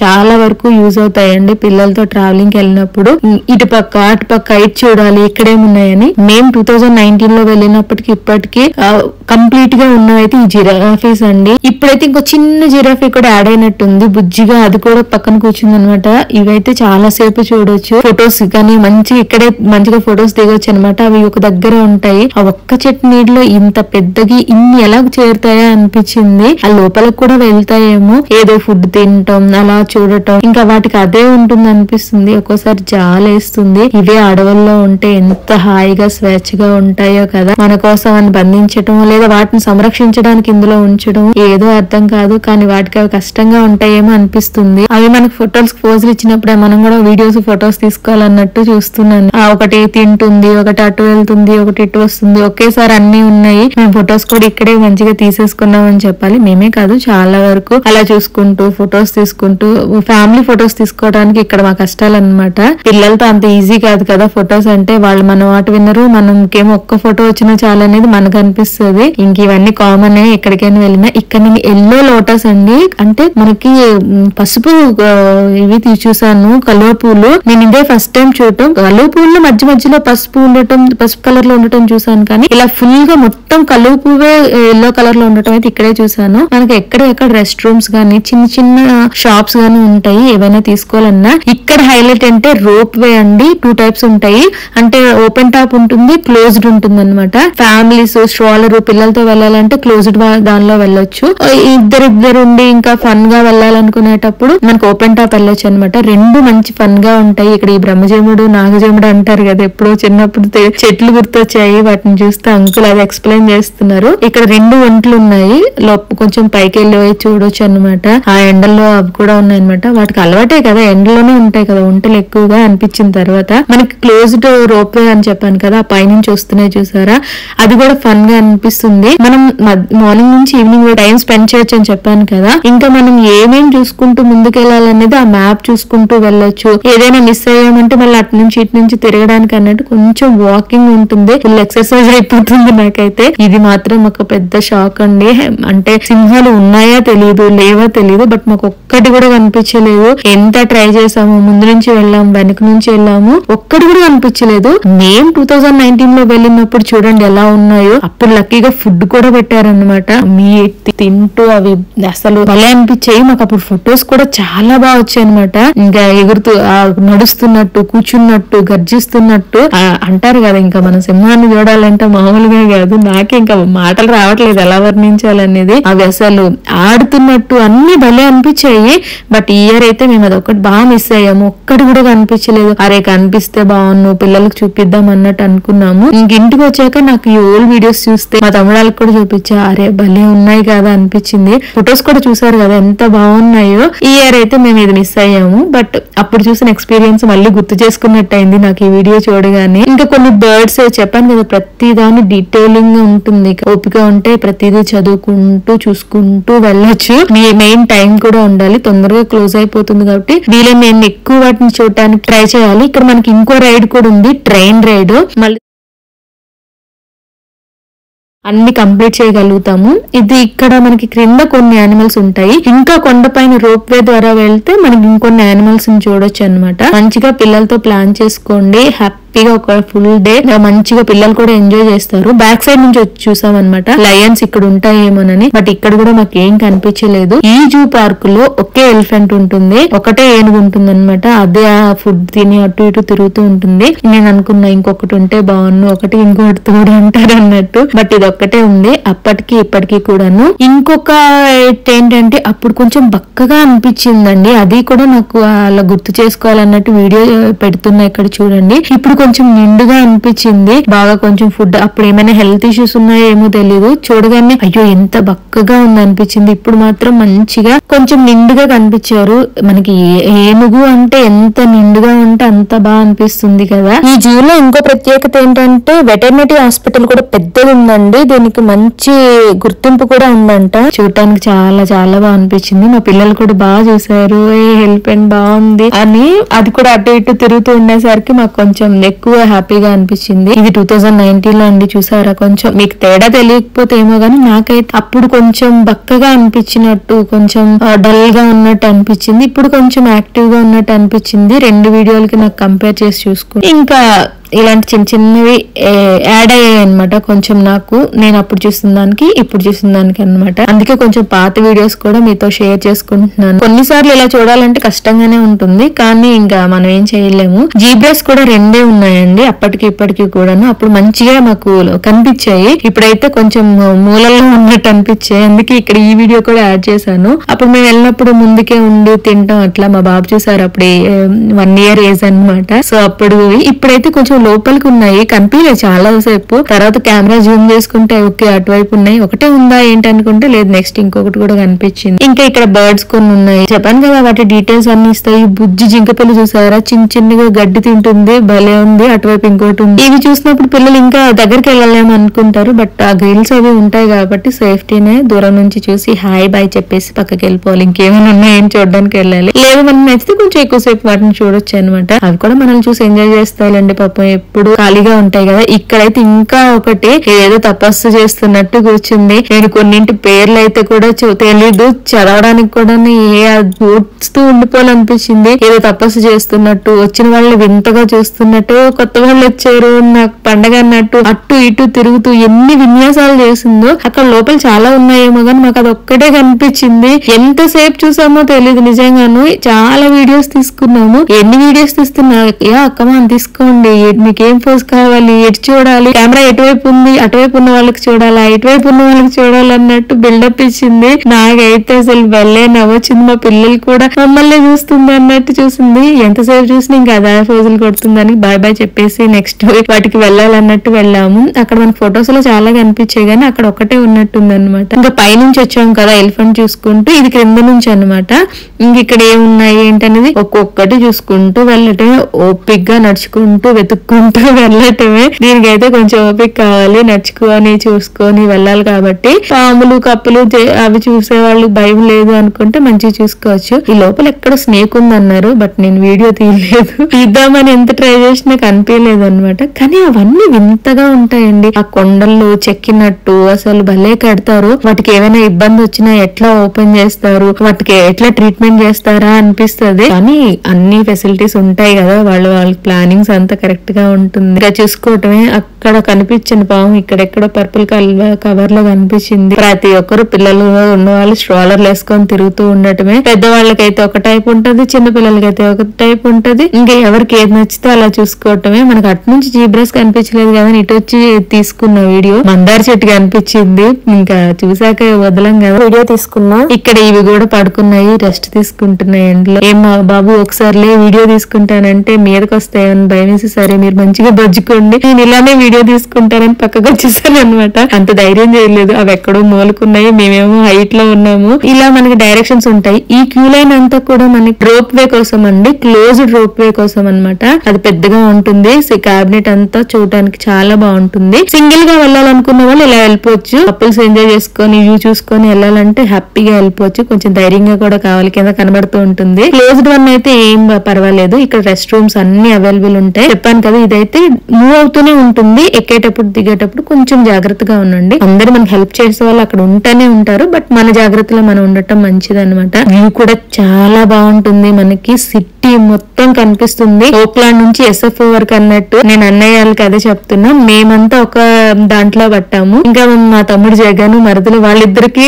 చాలా వరకు యూజ్ అవుతాయండి పిల్లలతో ట్రావెలింగ్ వెళ్ళినప్పుడు. ఇటుపక్క అటుపక్క ఇటు చూడాలి ఇక్కడేమున్నాయని. మేము 2019లో వెళ్ళినప్పటికి ఇప్పటికి కంప్లీట్ క్యూట్ గా ఉన్నవైతే ఈ జిరాఫీస్ అండి. ఇప్పుడైతే ఇంకో చిన్న జిరాఫీ కూడా యాడ్ అయినట్టుంది బుజ్జిగా, అది కూడా పక్కన కూర్చుంది అనమాట. ఇవైతే చాలా సేపు చూడొచ్చు, ఫొటోస్ కానీ మంచిగా ఇక్కడే మంచిగా ఫొటోస్ దిగొచ్చు అనమాట. అవి ఒక దగ్గర ఉంటాయి. ఆ ఒక్క చెట్టు నీటిలో ఇంత పెద్దగి ఇన్ని ఎలా చేరుతాయా అనిపించింది. ఆ లోపలికి కూడా వెళ్తాయేమో, ఏదో ఫుడ్ తినటం అలా చూడటం, ఇంకా వాటికి అదే ఉంటుంది అనిపిస్తుంది. ఒక్కోసారి జాలేస్తుంది. ఇవే అడవుల్లో ఉంటే ఎంత హాయిగా స్వేచ్ఛగా ఉంటాయో కదా. మన కోసం అని బంధించటం లేదా వాటిని సంరక్షించడానికి ఇందులో ఉంచడం ఏదో అర్థం కాదు, కానీ వాటికి అవి కష్టంగా ఉంటాయేమో అనిపిస్తుంది. అవి మనకు ఫొటోస్ పోజులు ఇచ్చినప్పుడే మనం కూడా వీడియోస్ ఫొటోస్ తీసుకోవాలన్నట్టు చూస్తున్నాను. ఒకటి తింటుంది, ఒకటి అటు వెళ్తుంది, ఒకటి ఇటు వస్తుంది, ఒకేసారి అన్ని ఉన్నాయి. మేము ఫొటోస్ కూడా ఇక్కడే మంచిగా తీసేసుకున్నాం అని చెప్పాలి. మేమే కాదు, చాలా వరకు అలా చూసుకుంటూ ఫొటోస్ తీసుకుంటూ ఫ్యామిలీ ఫొటోస్ తీసుకోవడానికి ఇక్కడ మా కష్టాలు అన్నమాట. పిల్లలతో అంత ఈజీ కాదు కదా ఫొటోస్ అంటే. వాళ్ళు మన మాట వినరు, మనకేమో ఒక్క ఫోటో వచ్చినా చాలా అనేది మనకు అనిపిస్తుంది. ఇంక ఇవన్నీ కామన్ ఎక్కడికైనా వెళ్ళినా. ఇక్కడ నేను ఎల్లో లోటస్ అండి, అంటే మనకి పసుపు ఇవి చూసాను, కలువ పూలు. నేను ఇదే ఫస్ట్ టైం చూడటం. కలువ పూలు మధ్య మధ్యలో పసుపు ఉండటం, పసుపు కలర్ లో ఉండటం చూసాను, కానీ ఇలా ఫుల్ గా మొత్తం కలువ పువ్వే ఎల్లో కలర్ లో ఉండటం అయితే ఇక్కడే చూసాను. మనకి ఎక్కడ రెస్ట్ రూమ్స్ గానీ చిన్న చిన్న షాప్స్ గానీ ఉంటాయి ఏవైనా తీసుకోవాలన్నా. ఇక్కడ హైలైట్ అంటే రోప్ వే అండి. 2 టైప్స్ ఉంటాయి, అంటే ఓపెన్ టాప్ ఉంటుంది, క్లోజ్డ్ ఉంటుంది అనమాట. ఫ్యామిలీస్ స్ట్రాలర్ పిల్లలతో వెళ్ళాలంటే క్లోజ్డ్ దానిలో వెళ్ళొచ్చు. ఇద్దరు ఉండి ఇంకా ఫన్ గా వెళ్ళాలనుకునేటప్పుడు మనకు ఓపెన్ టాప్ వెళ్ళొచ్చు అనమాట. రెండు మంచి ఫన్ గా ఉంటాయి. ఇక్కడ ఈ బ్రహ్మజేముడు నాగజేముడు అంటారు కదా, ఎప్పుడో చిన్నప్పుడు చెట్లు గుర్తొచ్చాయి వాటిని చూస్తే. అంకుల్ అది ఎక్స్ప్లెయిన్ చేస్తున్నారు. ఇక్కడ 2 ఒంట్లు ఉన్నాయి, కొంచెం పైకి వెళ్ళి చూడొచ్చు అనమాట. ఆ ఎండల్లో అవి కూడా ఉన్నాయి అనమాట. వాటికి అలవాటే కదా, ఎండలోనే ఉంటాయి కదా ఒంటలు ఎక్కువగా అనిపించిన తర్వాత. మనకి క్లోజ్డ్ రోప్ వే అని చెప్పాను కదా, ఆ పైనుంచి వస్తున్నాయి చూసారా, అది కూడా ఫన్ గా అనిపిస్తుంది. మనం మార్నింగ్ నుంచి ఈవినింగ్ టైం స్పెండ్ చేయొచ్చు అని చెప్పాను కదా. ఇంకా మనం ఏమేం చూసుకుంటూ ముందుకెళ్ళాలనేది ఆ మ్యాప్ చూసుకుంటూ వెళ్ళొచ్చు. ఏదైనా మిస్ అయ్యామంటే మళ్ళీ అటు నుంచి ఇటు నుంచి తిరగడానికి అన్నట్టు కొంచెం వాకింగ్ ఉంటుంది. ఫుల్ ఎక్సర్సైజ్ అయిపోతుంది నాకైతే. ఇది మాత్రం ఒక పెద్ద షాక్ అండి. అంటే సింహాలు ఉన్నాయా తెలియదు, లేవా తెలియదు, బట్ మాకు ఒక్కటి కూడా కనిపించలేదు. ఎంత ట్రై చేసాము, ముందు నుంచి వెళ్ళాము, వెనక నుంచి వెళ్ళాము, ఒక్కటి కూడా కనిపించలేదు. మేము 2019 లో వెళ్ళినప్పుడు చూడండి ఎలా ఉన్నాయో. అప్పుడు లక్కీగా ఫుడ్ కూడా పెట్టారనమాట. మీ తింటూ అవి అసలు భలే అనిపించాయి. మాకు అప్పుడు ఫొటోస్ కూడా చాలా బాగా వచ్చాయి అనమాట. ఇంకా ఎగురుతూ నడుస్తున్నట్టు, కూర్చున్నట్టు, గర్జిస్తున్నట్టు అంటారు కదా. ఇంకా మన సింహాన్ని చూడాలంటే మామూలుగా కాదు. నాకే ఇంకా మాటలు రావట్లేదు ఎలా వర్ణించాలనేది. అవి అసలు ఆడుతున్నట్టు అన్ని భలే అనిపించాయి. బట్ ఈ ఇయర్ అయితే మేము అది ఒకటి బాగా మిస్ అయ్యాము. ఒక్కటి కూడా కనిపించలేదు. అరే కనిపిస్తే బాగున్ను, పిల్లలకు చూపిద్దాం అన్నట్టు అనుకున్నాము. ఇంటికి వచ్చాక నాకు ఈ ఓల్డ్ వీడియోస్ చూస్తే మా తమ్ముళ్ళకి కూడా చూపించా, అరే భలే ఉన్నాయి కదా అనిపించింది. ఫొటోస్ కూడా చూసారు కదా ఎంత బాగున్నాయో. ఈ ఇయర్ అయితే మేము ఇది మిస్ అయ్యాము. బట్ అప్పుడు చూసిన ఎక్స్పీరియన్స్ మళ్ళీ గుర్తు చేసుకున్నట్టు అయింది నాకు ఈ వీడియో చూడగానే. ఇంకా కొన్ని బర్డ్స్ చెప్పాను కదా, ప్రతి దాని డీటెయిలింగ్ ఉంటుంది. ఓపిక ఉంటే ప్రతిదీ చదువుకుంటూ చూసుకుంటూ వెళ్ళొచ్చు. మీ మెయిన్ టైం కూడా ఉండాలి. తొందరగా క్లోజ్ అయిపోతుంది కాబట్టి వీళ్ళని నేను ఎక్కువ వాటిని చూడటానికి ట్రై చేయాలి. ఇక్కడ మనకి ఇంకో రైడ్ కూడా ఉంది, ట్రైన్ రైడ్. మళ్ళీ అన్ని కంప్లీట్ చేయగలుగుతాము. ఇది ఇక్కడ మనకి క్రింద కొన్ని యానిమల్స్ ఉంటాయి. ఇంకా కొండపైన రోప్ వే ద్వారా వెళ్తే మనకి ఇంకొన్ని యానిమల్స్ ని చూడొచ్చు అనమాట. మంచిగా పిల్లలతో ప్లాన్ చేసుకోండి. హ్యాపీగా ఒక ఫుల్ డే మంచిగా పిల్లలు కూడా ఎంజాయ్ చేస్తారు. బ్యాక్ సైడ్ నుంచి వచ్చి చూసాం అనమాట లయన్స్ ఇక్కడ ఉంటాయేమోనని. బట్ ఇక్కడ కూడా మాకు ఏం కనిపించలేదు. ఈ జూ పార్క్ లో ఒకే ఎలిఫెంట్ ఉంటుంది, ఒకటే ఏనుగు ఉంటుంది అనమాట. అదే ఆ ఫుడ్ తిని అటు ఇటు తిరుగుతూ ఉంటుంది. నేను అనుకున్నా ఇంకొకటి ఉంటే బాగున్ను, ఒకటి ఇంకొకటి తోడు అంటారు అన్నట్టు. బట్ ఇది ఒక్కటే ఉంది అప్పటికి ఇప్పటికి కూడాను. ఇంకొక ఏంటంటే అప్పుడు కొంచెం బక్కగా అనిపించిందండి. అది కూడా నాకు అలా గుర్తు చేసుకోవాలన్నట్టు వీడియో పెడుతున్నా ఇక్కడ చూడండి. ఇప్పుడు కొంచెం నిండుగా అనిపించింది. బాగా కొంచెం ఫుడ్, అప్పుడు ఏమైనా హెల్త్ ఇష్యూస్ ఉన్నాయో ఏమో తెలియదు. చూడగానే అయ్యో ఎంత బక్కగా ఉంది అనిపించింది. ఇప్పుడు మాత్రం మంచిగా కొంచెం నిండుగా కనిపించారు. మనకి ఏనుగు అంటే ఎంత నిండుగా ఉంటే అంత బాగా అనిపిస్తుంది కదా. ఈ జూలో ఇంకో ప్రత్యేకత ఏంటంటే వెటర్నరీ హాస్పిటల్ కూడా పెద్దది ఉందండి. దీనికి మంచి గుర్తింపు కూడా ఉందంట. చూడటానికి చాలా చాలా బాగా అనిపించింది. మా పిల్లలు కూడా బాగా చూసారు, హెల్ప్ అండ్ బాగుంది అని. అది కూడా అటు ఇటు తిరుగుతూ ఉండేసరికి మాకు కొంచెం ఎక్కువ హ్యాపీగా అనిపించింది. ఇది 2019 లో అండి. చూసారా, కొంచెం మీకు తేడా తెలియకపోతే ఏమో గానీ నాకైతే అప్పుడు కొంచెం బక్కగా అనిపించినట్టు, కొంచెం డల్ గా ఉన్నట్టు అనిపించింది. ఇప్పుడు కొంచెం యాక్టివ్ గా ఉన్నట్టు అనిపించింది. 2 వీడియోలకి నాకు కంపేర్ చేసి చూసుకుని. ఇంకా ఇలాంటి చిన్న చిన్నవి యాడ్ అయ్యాయి అనమాట కొంచెం నాకు, నేను అప్పుడు చూసిన దానికి ఇప్పుడు చూసిన దానికి అనమాట. అందుకే కొంచెం పాత వీడియోస్ కూడా మీతో షేర్ చేసుకుంటున్నాను. కొన్నిసార్లు ఇలా చూడాలంటే కష్టంగానే ఉంటుంది, కానీ ఇంకా మనం ఏం చేయలేము. జీబ్రాస్ కూడా 2 ఉన్నాయండి అప్పటికి ఇప్పటికి కూడాను. అప్పుడు మంచిగా మాకు కనిపించాయి, ఇప్పుడైతే కొంచెం మూలల్లో ఉన్నట్టు అనిపించాయి. అందుకే ఇక్కడ ఈ వీడియో కూడా యాడ్ చేశాను. అప్పుడు మేము వెళ్ళినప్పుడు ముందుకే ఉండి తింటాం అట్లా. మా బాబు చూసారు అప్పుడు 1 year ఏజ్ అనమాట. సో అప్పుడు ఇప్పుడైతే కొంచెం లోపలికి ఉన్నాయి, కనిపించలేదు చాలా సేపు. తర్వాత కెమెరా జూమ్ చేసుకుంటే ఓకే అటువైపు ఉన్నాయి, ఒకటే ఉందా ఏంటి అనుకుంటే లేదు, నెక్స్ట్ ఇంకొకటి కూడా కనిపించింది. ఇంకా ఇక్కడ బర్డ్స్ కొన్ని ఉన్నాయి, చెప్పాను కదా వాటి డీటెయిల్స్ అన్ని ఇస్తాయి. బుజ్జి జింక పిల్లలు చూసారా, చిన్న చిన్నగా గడ్డి తింటుంది, భలే ఉంది. అటువైపు ఇంకోటి ఉంది. ఇవి చూసినప్పుడు పిల్లలు ఇంకా దగ్గరికి వెళ్ళలేము అనుకుంటారు, బట్ ఆ గ్రిల్స్ అవి ఉంటాయి కాబట్టి సేఫ్టీనే. దూరం నుంచి చూసి హాయ్ బాయ్ చెప్పేసి పక్కకి వెళ్ళిపోవాలి, ఇంకేమైనా ఉన్నాయని చూడడానికి వెళ్ళాలి. లేదు మనకి నచ్చితే కొంచెం ఎక్కువసేపు వాటిని చూడొచ్చు అనమాట. అవి కూడా మనల్ని చూసి ఎంజాయ్ చేస్తాయండి పాపం, ఎప్పుడు ఖాళీగా ఉంటాయి కదా. ఇక్కడైతే ఇంకా ఒకటి ఏదో తపస్సు చేస్తున్నట్టు కూర్చుంది. నేను కొన్నింటి పేర్లు అయితే కూడా తెలీదు, చదవడానికి కూడా చూస్తూ ఉండిపోవాలనిపించింది. ఏదో తపస్సు చేస్తున్నట్టు, వచ్చిన వాళ్ళు వింతగా చూస్తున్నట్టు, కొత్త వాళ్ళు వచ్చారు నాకు పండగ అన్నట్టు అటు ఇటు తిరుగుతూ ఎన్ని విన్యాసాలు చేసిందో. అక్కడ లోపల చాలా ఉన్నాయేమో కానీ మాకు అది ఒక్కటే కనిపించింది. ఎంతసేపు చూసామో తెలియదు నిజంగాను. చాలా వీడియోస్ తీసుకున్నాము. ఎన్ని వీడియోస్ తీస్తున్నా అక్కమా తీసుకోండి, మీకేం పోజ్ కావాలి, ఎటు చూడాలి, కెమెరా ఎటువైపు ఉంది, అటువైపు ఉన్న వాళ్ళకి చూడాలా, ఇటువైపు ఉన్న వాళ్ళకి చూడాలి అన్నట్టు బిల్డప్ ఇచ్చింది. నాకైతే అసలు భలే నవ్వొచ్చింది. మా పిల్లలు కూడా మమ్మల్ని చూస్తుంది అన్నట్టు చూసింది. ఎంతసేపు చూసినా ఇంకా అదే పోజులు కొడుతుందని బాయ్ బాయ్ చెప్పేసి నెక్స్ట్ వాటికి వెళ్ళాలన్నట్టు వెళ్ళాము. అక్కడ మనకి ఫొటోస్ లో చాలా కనిపించాయి కానీ అక్కడ ఒకటే ఉన్నట్టుంది అనమాట. ఇంకా పైనుంచి వచ్చాం కదా ఎలిఫెంట్ చూసుకుంటూ, ఇది క్రింద నుంచి అనమాట. ఇంక ఇక్కడ ఏమున్నాయి ఏంటనేది ఒక్కొక్కటి చూసుకుంటూ వెళ్ళటమే, ఓపిక్ గా నడుచుకుంటూ వెతుక్కుంటూ వెళ్ళటమే. దీనికైతే కొంచెం ఓపిక కావాలి, నడుచుకొని చూసుకొని వెళ్ళాలి కాబట్టి. పాములు కప్పులు అవి చూసే వాళ్ళు భయం లేదు అనుకుంటే మంచిగా చూసుకోవచ్చు. ఈ లోపల ఎక్కడ స్నేక్ ఉంది అన్నారు, బట్ నేను వీడియో తీయలేదు. తీద్దామని ఎంత ట్రై చేసినా కనిపించలేదు అనమాట. కానీ అవన్నీ వింతగా ఉంటాయండి. ఆ కొండల్లో చెక్కినట్టు అసలు భలే కడతారు. వాటికి ఏమైనా ఇబ్బంది వచ్చినా ఎట్లా ఓపెన్ చేస్తారు, వాటికి ఎట్లా ట్రీట్మెంట్ చేస్తారా అనిపిస్తుంది. కానీ అన్ని ఫెసిలిటీస్ ఉంటాయి కదా, వాళ్ళ ప్లానింగ్స్ అంతా కరెక్ట్ గా ఉంటుంది. ఇంకా చూసుకోవటమే. అక్కడ కనిపించిన పాము ఇక్కడెక్కడ పర్పుల్ కవర్ లో కనిపించింది. ప్రతి ఒక్కరు పిల్లలు ఉన్న వాళ్ళు స్ట్రోలర్లు వేసుకొని తిరుగుతూ ఉండటమే. పెద్దవాళ్ళకైతే ఒక టైప్ ఉంటది, చిన్న పిల్లలకైతే ఒక టైప్ ఉంటది. ఇంకా ఎవరికి ఏది నచ్చితే అలా చూసుకోవటమే. మనకు అటు నుంచి జీబ్రాస్ కనిపించలేదు కదా, ఇటు వచ్చి తీసుకున్న వీడియో మందార చెట్టు కనిపించింది. ఇంకా చూసాక వదలం కదా, వీడియో తీసుకున్నా. ఇక్కడ ఇవి కూడా పడుకున్నాయి, రెస్ట్ తీసుకుంటున్నాయి ఎండ్లో. ఏం మా బాబు ఒకసారి వీడియో తీసుకుంటానంటే మీదకి వస్తాయని భయమేసి, సరే మీరు మంచిగా బజ్జుకోండి నేను ఇలానే వీడియో తీసుకుంటానని పక్కకు వచ్చేసాను అనమాట. అంత ధైర్యం చేయలేదు, అవి ఎక్కడో మూలుకున్నాయి, మేమేమో హైట్ లో ఉన్నాము. ఇలా మనకి డైరెక్షన్స్ ఉంటాయి. ఈ క్యూ లైన్ అంతా కూడా మనకి రోప్ వే కోసం అండి, క్లోజ్డ్ రోప్ వే కోసం అనమాట. అది పెద్దగా ఉంటుంది, క్యాబినెట్ అంతా చూడడానికి చాలా బాగుంటుంది. సింగిల్ గా వెళ్ళాలనుకున్న వాళ్ళు ఇలా వెళ్ళిపోవచ్చు. కపుల్స్ ఎంజాయ్ చేసుకొని వ్యూ చూసుకొని వెళ్ళాలంటే హ్యాపీగా వెళ్ళిపోవచ్చు. కొంచెం ధైర్యంగా కూడా కావాలి, కింద కనబడుతూ ఉంటుంది. క్లోజ్డ్ వన్ అయితే ఏం పర్వాలేదు. ఇక్కడ రెస్ట్ రూమ్స్ అన్ని అవైలబుల్ ఉంటాయి. చెప్పాను కదా, ఇదైతే మూవ్ అవుతూనే ఉంటుంది. ఎక్కేటప్పుడు దిగేటప్పుడు కొంచెం జాగ్రత్తగా ఉండండి. అందరూ మనకి హెల్ప్ చేసే వాళ్ళు అక్కడ ఉంటూనే ఉంటారు, బట్ మన జాగ్రత్తలో మనం ఉండటం మంచిది అనమాట. వ్యూ కూడా చాలా బాగుంటుంది. మనకి సిటీ మొత్తం కనిపిస్తుంది, ఓక్లాండ్ నుంచి ఎస్ఎఫ్ఓ వరకు అన్నట్టు. నేను అన్నయ్య వాళ్ళకి అదే చెప్తున్నా, మేమంతా ఒక దాంట్లో పట్టాము. ఇంకా మా తమ్ముడు జగన్ మరుదులు వాళ్ళిద్దరికి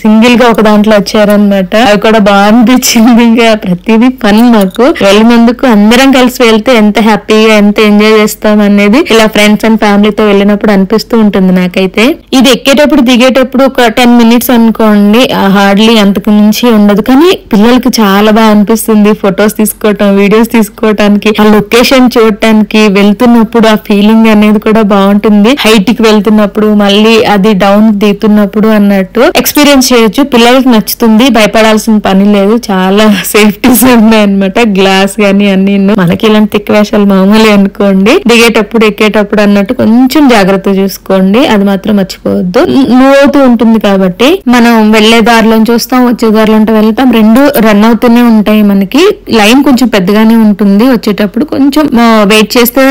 సింగిల్ గా ఒక దాంట్లో వచ్చారనమాట. అవి కూడా బాగా అనిపించింది. ఇంకా ప్రతిదీ ఫన్ మాకు. వెళ్ళినందుకు అందరం కలిసి వెళ్తే ఎంత హ్యాపీగా ఎంత ఎంజాయ్ చేస్తాం అనేది ఇలా ఫ్రెండ్స్ అండ్ ఫ్యామిలీతో వెళ్ళినప్పుడు అనిపిస్తూ ఉంటుంది నాకైతే. ఇది ఎక్కేటప్పుడు దిగేటప్పుడు ఒక 10 minutes అనుకోండి, హార్డ్లీ అంతకు మించి ఉండదు. కానీ పిల్లలకి చాలా బాగా అనిపిస్తుంది ఫొటోస్ తీసుకోవటం, వీడియోస్ తీసుకోవటానికి, ఆ లొకేషన్ చూడటానికి. వెళ్తున్నప్పుడు ఆ ఫీలింగ్ అనేది కూడా బాగుంటుంది. హైట్ కి వెళ్తున్నప్పుడు మళ్ళీ అది డౌన్ దిగుతున్నప్పుడు అన్నట్టు ఎక్స్పీరియన్స్ చేయొచ్చు. పిల్లలకి నచ్చుతుంది, భయపడాల్సిన పని లేదు. చాలా సేఫ్టీస్ ఉన్నాయి అనమాట, గ్లాస్ గానీ అన్ని. మనకి ఇలాంటి తిక్క వేషాలు మామూలే అనుకోండి. దిగేటప్పుడు ఎక్కేటప్పుడు అన్నట్టు కొంచెం జాగ్రత్త చూసుకోండి, అది మాత్రం మర్చిపోవద్దు. మూవ్ అవుతూ ఉంటుంది కాబట్టి మనం వెళ్లే దారిలో చూస్తాం, వచ్చే దారిలో వెళ్తాం, రెండు రన్ అవుతూనే ఉంటాయి మనకి. లైన్ కొంచెం పెద్దగానే ఉంటుంది, వచ్చేటప్పుడు కొంచెం వెయిట్ చేస్తే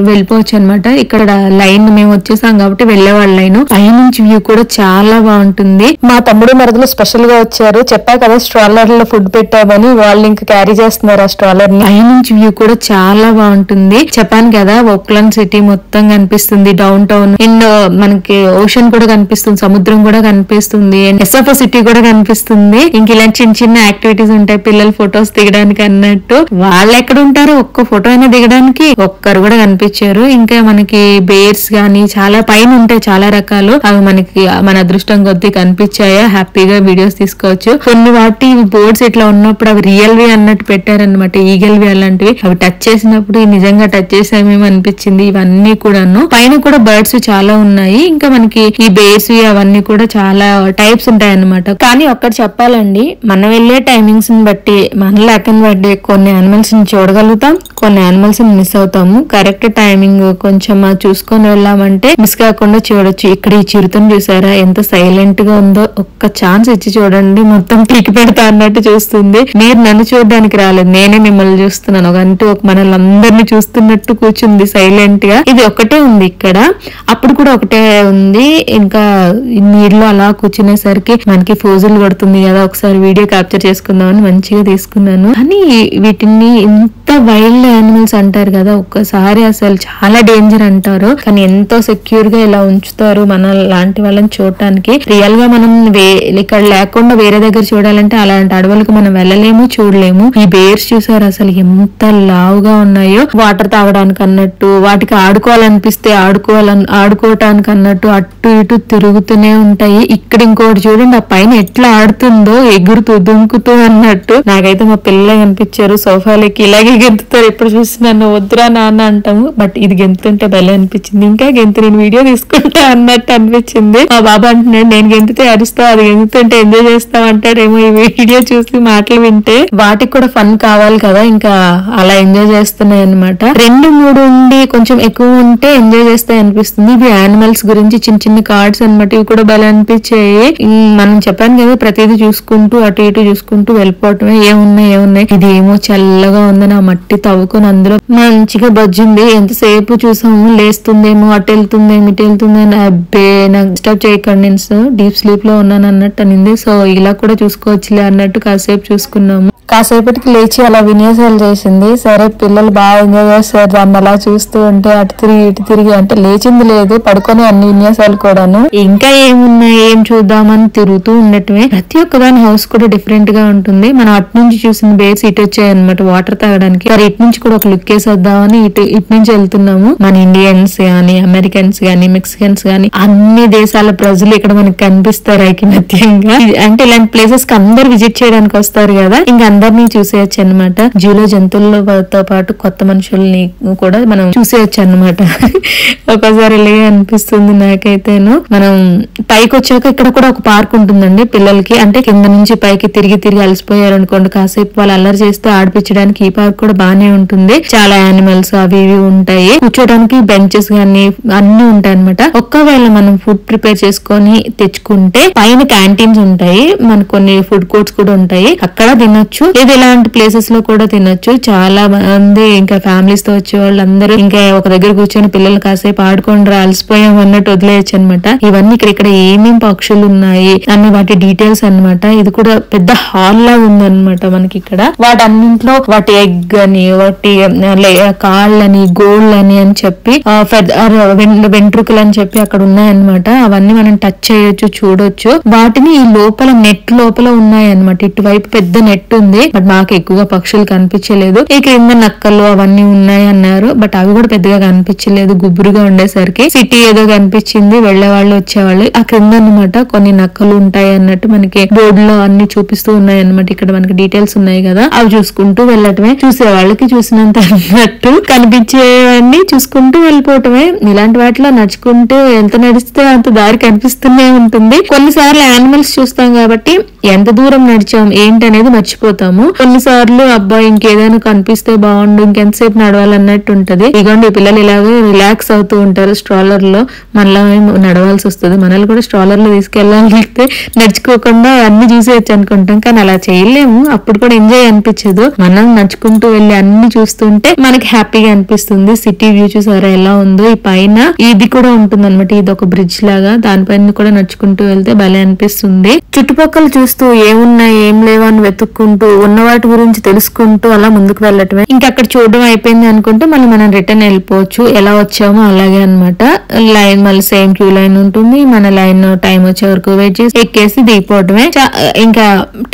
వెళ్ళిపోవచ్చు అనమాట. ఇక్కడ లైన్ మేము వచ్చేసాం కాబట్టి వెళ్ళేవాళ్ళ లైన్. పైనుంచి వ్యూ కూడా చాలా బాగుంటుంది. మా తమ్ముడు మరదలు స్పెషల్ గా వచ్చారు, చెప్పా కదా స్ట్రాలర్ లో ఫుడ్ పెట్టామని, వాళ్ళు ఇంకా క్యారీ చేస్తున్నారు ఆ స్ట్రాలర్ ని. పైనుంచి వ్యూ కూడా చాలా బాగుంటుంది. చెప్పాను కదా ఓక్లాండ్ సిటీ మొత్తం కనిపిస్తుంది, డౌన్ టౌన్ అండ్ మనకి ఓషన్ కూడా కనిపిస్తుంది, సముద్రం కూడా కనిపిస్తుంది, అండ్ ఎస్ఎఫ్ఓ సిటీ కూడా కనిపిస్తుంది. ఇంక ఇలాంటి చిన్న చిన్న యాక్టివిటీస్ ఉంటాయి పిల్లలు ఫొటోస్ దిగడానికి అన్నట్టు. వాళ్ళు ఎక్కడ ఉంటారు, ఒక్క ఫోటో అయినా దిగడానికి ఒక్కరు కూడా కనిపించారు. ఇంకా మనకి బేర్స్ గానీ చాలా పైన ఉంటాయి, చాలా రకాలు. అవి మనకి మన అదృష్టం కొద్దీ కనిపించాయా, హ్యాపీగా వీడియోస్ తీసుకోవచ్చు. కొన్ని వాటి బోర్డ్స్ ఇట్లా ఉన్నప్పుడు అవి రియల్ వి అన్నట్టు పెట్టారనమాట, ఈగల్ వి అలాంటివి. అవి టచ్ చేసినప్పుడు నిజంగా టచ్ చేసామేమో అనిపించింది. ఇవన్నీ కూడాను పైన కూడా బర్డ్స్ చాలా ఉన్నాయి. ఇంకా మనకి ఈ బేర్స్ అవన్నీ కూడా చాలా టైప్స్ ఉంటాయి అన్నమాట. కానీ ఒక్కటి చెప్పాలండి, మనం వెళ్ళే టైమింగ్స్ ని బట్టి మన లెక్కను బట్టి కొన్ని యానిమల్స్ ని చూడగలుగుతాం, కొన్ని యానిమల్స్ ని మిస్ అవుతాము. కరెక్ట్ టైమింగ్ కొంచెం చూసుకొని వెళ్ళామంటే మిస్ కాకుండా చూడొచ్చు. ఇక్కడ ఈ చిరుతను చూసారా ఎంత సైలెంట్ గా ఉందో, ఒక్క ఛాన్స్ ఇచ్చి చూడండి, మొత్తం పీకి పెడతా అన్నట్టు చూస్తుంది. మీరు నన్ను చూడడానికి రాలేదు, నేనే మిమ్మల్ని చూస్తున్నాను. అంటూ మనల్ని అందరినీ చూస్తున్నట్టు కూర్చుంది సైలెంట్ గా. ఇది ఒకటే ఉంది ఇక్కడ, అప్పుడు కూడా ఒకటే ఉంది. ఇంకా నీళ్ళు అలా కూర్చునేసరికి మనకి ఫోజులు కొడుతుంది కదా, ఒకసారి వీడియో క్యాప్చర్ చేసుకుందామని మంచిగా తీసుకున్నాను. కానీ వీటిని ఇంత వైల్డ్ యానిమల్స్ అంటారు కదా, ఒక్కసారి అసలు చాలా డేంజర్ అంటారు, కానీ ఎంతో సెక్యూర్ గా ఇలా ఉంచుతారు మన లాంటి వాళ్ళని చూడటానికి. రియల్ గా మనం ఇక్కడ లేకుండా వేరే దగ్గర చూడాలంటే అలాంటి అడవులకు మనం వెళ్ళలేము, చూడలేము. ఈ బేర్స్ చూసారు అసలు ఎంత లావుగా ఉన్నాయో, వాటర్ తాగడానికి అన్నట్టు, వాటికి ఆడుకోవాలనిపిస్తే ఆడుకోవటానికి అన్నట్టు అటు ఇటు తిరుగుతూనే ఉంటాయి. ఇక్కడ ఇంకోటి చూడండి, ఆ పైన ఎట్లా ఆడుతుందో, ఎగురుతూ దుంకుతూ అన్నట్టు. నాకైతే మా పిల్లలు కనిపించారు సోఫాలకి, ఇలాగే గెంతుతారు. ఎప్పుడు చూసి నన్ను వద్దురా నాన్న అంటాము, బట్ ఇది గెంతుంటే భలే అనిపించింది. ఇంకా గెంతు నేను వీడియో తీసుకుంటా అన్నట్టు అనిపించింది. మా బాబా అంటున్నాడు, నేను గెంతుతే అరుస్తావు, అది గెంతుంటే ఎంజాయ్ చేస్తావు అంటాడేమో ఈ వీడియో చూసి మాటలు వింటే. వాటికి కూడా ఫన్ కావాలి కదా, ఇంకా అలా ఎంజాయ్ చేస్తున్నాయి అనమాట. 2-3 ఉండి కొంచెం ఎక్కువ ఉంటే ఎంజాయ్ చేస్తాయి అనిపిస్తుంది. ఇవి యానిమల్స్ గురించి చిన్న చిన్న కార్డ్స్ అనమాట, ఇవి కూడా భలే అనిపించాయి. మనం చెప్పాను కదా ప్రతిదీ చూసుకుంటూ అటు ఇటు చూసుకుంటూ వెళ్ళిపోవటమే. ఏమున్నాయి, ఇది ఏమో చల్లగా ఉందని ఆ మట్టి తవ్వుకొని అందులో మంచిగా బజ్జింది. ఎంతసేపు చూసాము, లేస్తుందేమో, అటు వెళ్తుందేమో, ఇటు వెళ్తుందేమో. అబ్బే నాకు డిస్టర్బ్ చేయకండి, నేను డీప్ స్లీప్ లో ఉన్నాను అన్నట్టు అనింది. సో ఇలా కూడా చూసుకోవచ్చులే అన్నట్టు కాసేపు చూసుకున్నాము. కాసేపటికి లేచి అలా విన్యాసాలు చేసింది. సరే పిల్లలు బాగా ఎంజాయ్ చేస్తారు దాన్ని అలా చూస్తూ ఉంటే, అటు తిరిగి ఇటు తిరిగి. అంటే లేచింది లేదు, పడుకొని అన్ని విన్యాసాలు కూడాను. ఇంకా ఏమున్నాయి ఏం చూద్దామని తిరుగుతూ ఉండటమే. ప్రతి ఒక్క దాని హౌస్ కూడా డిఫరెంట్ గా ఉంటుంది. మనం అటు నుంచి చూసిన బేర్స్ ఇటు వచ్చాయి అనమాట వాటర్ తాగడానికి. సరే ఇటు నుంచి కూడా ఒక లుక్ వేసేద్దామని ఇటు నుంచి వెళ్తున్నాము. మన ఇండియన్స్ గానీ, అమెరికన్స్ గానీ, మెక్సికన్స్ గానీ అన్ని దేశాల ప్రజలు ఇక్కడ మనకి కనిపిస్తారు ఐకమత్యంగా. అంటే ఇలాంటి ప్లేసెస్ కి అందరు విజిట్ చేయడానికి వస్తారు కదా, ఇంకా అందరినీ చూసేయచ్చు అనమాట. జూలో జంతువులతో పాటు కొత్త మనుషుల్ని కూడా మనం చూసేయచ్చు అనమాట. ఒకసారి ఇలాగే అనిపిస్తుంది నాకైతేను. మనం పైకి వచ్చాక ఇక్కడ కూడా ఒక పార్క్ ఉంటుందండి పిల్లలకి. అంటే కింద నుంచి పైకి తిరిగి అలసిపోయారు అనుకోండి, కాసేపు వాళ్ళు అల్లరి చేస్తూ ఆడిపించడానికి ఈ పార్క్ కూడా బానే ఉంటుంది. చాలా యానిమల్స్ అవి ఇవి ఉంటాయి, కూర్చోడానికి బెంచెస్ గానీ అన్ని ఉంటాయి అనమాట. ఒక్కవేళ మనం ఫుడ్ ప్రిపేర్ చేసుకొని తెచ్చుకుంటే పైన క్యాంటీన్స్ ఉంటాయి, మనకు కొన్ని ఫుడ్ కోర్ట్స్ కూడా ఉంటాయి, అక్కడ తినొచ్చు. లేదా ఇలాంటి ప్లేసెస్ లో కూడా తినొచ్చు. చాలా మంది ఇంకా ఫ్యామిలీస్ తో వచ్చే వాళ్ళందరూ ఇంకా ఒక దగ్గర కూర్చొని పిల్లలు కాసేపు ఆడుకొని అలసిపోయాం అన్నట్టు వదిలేయచ్చు అనమాట. ఇవన్నీ ఇక్కడ ఏమేం పక్షులు ఉన్నాయి అన్న వాటి డీటెయిల్స్ అన్నమాట. ఇది కూడా పెద్ద హాల్ లా ఉందన్నమాట మనకి ఇక్కడ. వాటన్నింట్లో వాటి ఎగ్ అని, వాటి కాళ్ళని, గోళ్ళని అని చెప్పి, వెంట్రుకలు అని చెప్పి అక్కడ ఉన్నాయన్నమాట. అవన్నీ మనం టచ్ చేయొచ్చు, చూడొచ్చు. వాటిని ఈ లోపల నెట్ లోపల ఉన్నాయన్నమాట. ఇటువైపు పెద్ద నెట్ ఉంది, బట్ మాకు ఎక్కువగా పక్షులు కనిపించలేదు. ఈ క్రింద నక్కలు అవన్నీ ఉన్నాయి అన్నారు, బట్ అవి కూడా పెద్దగా కనిపించలేదు, గుబురుగా ఉండేసరికి. సిటీ ఏదో కనిపించింది, వెళ్లే వాళ్ళు వచ్చేవాళ్ళు. ఆ క్రింద అన్నమాట కొన్ని నక్కలు ఉంటాయి అన్నట్టు మనకి బోర్డు లో అన్ని చూపిస్తూ ఉన్నాయి అన్నమాట. ఇక్కడ మనకి డీటెయిల్స్ ఉన్నాయి కదా, అవి చూసుకుంటూ వెళ్ళటమే. చూసే చూసే వాళ్ళకి చూసినంత అన్నట్టు కనిపించేవన్నీ చూసుకుంటూ వెళ్ళిపోవటమే. ఇలాంటి వాటిలో నడుచుకుంటూ ఎంత నడిస్తే అంత దారి కనిపిస్తూనే ఉంటుంది. కొన్నిసార్లు యానిమల్స్ చూస్తాం కాబట్టి ఎంత దూరం నడిచాం ఏంటనేది మర్చిపోతాము. కొన్నిసార్లు అబ్బా ఇంకేదైనా కనిపిస్తే బాగుండు, ఇంకెంతసేపు నడవాలన్నట్టు ఉంటది. ఇగోండి పిల్లలు ఇలాగే రిలాక్స్ అవుతూ ఉంటారు స్ట్రాలర్ లో. మనలో నడవాల్సి వస్తుంది. మనల్ని కూడా స్ట్రాలర్ లో తీసుకెళ్ళాలంటే నడుచుకోకుండా అన్ని చూసేయచ్చు అనుకుంటాం, కానీ అలా చేయలేము. అప్పుడు కూడా ఎంజాయ్ అనిపించదు. మనం నడుచుకుంటూ వెళ్ళి అన్ని చూస్తుంటే మనకి హ్యాపీగా అనిపిస్తుంది. సిటీ వ్యూ చూసారా ఎలా ఉందో. ఈ పైన ఇది కూడా ఉంటుంది అనమాట, ఇది ఒక బ్రిడ్జ్ లాగా, దానిపైన కూడా నడుచుకుంటూ వెళ్తే భలే అనిపిస్తుంది. చుట్టుపక్కల చూస్తూ ఏమున్నాయి ఏం లేవా అని వెతుక్కుంటూ ఉన్న వాటి గురించి తెలుసుకుంటూ అలా ముందుకు వెళ్ళటమే. ఇంకా అక్కడ చూడడం అయిపోయింది అనుకుంటే మళ్ళీ మనం రిటర్న్ వెళ్ళిపోవచ్చు. ఎలా వచ్చామో అలాగే అనమాట. లైన్ మళ్ళీ సేమ్ క్యూ లైన్ ఉంటుంది. మన లైన్ టైం వచ్చే వరకు వెయిట్ చేసి ఎక్కేసి దిగిపోవటమే. ఇంకా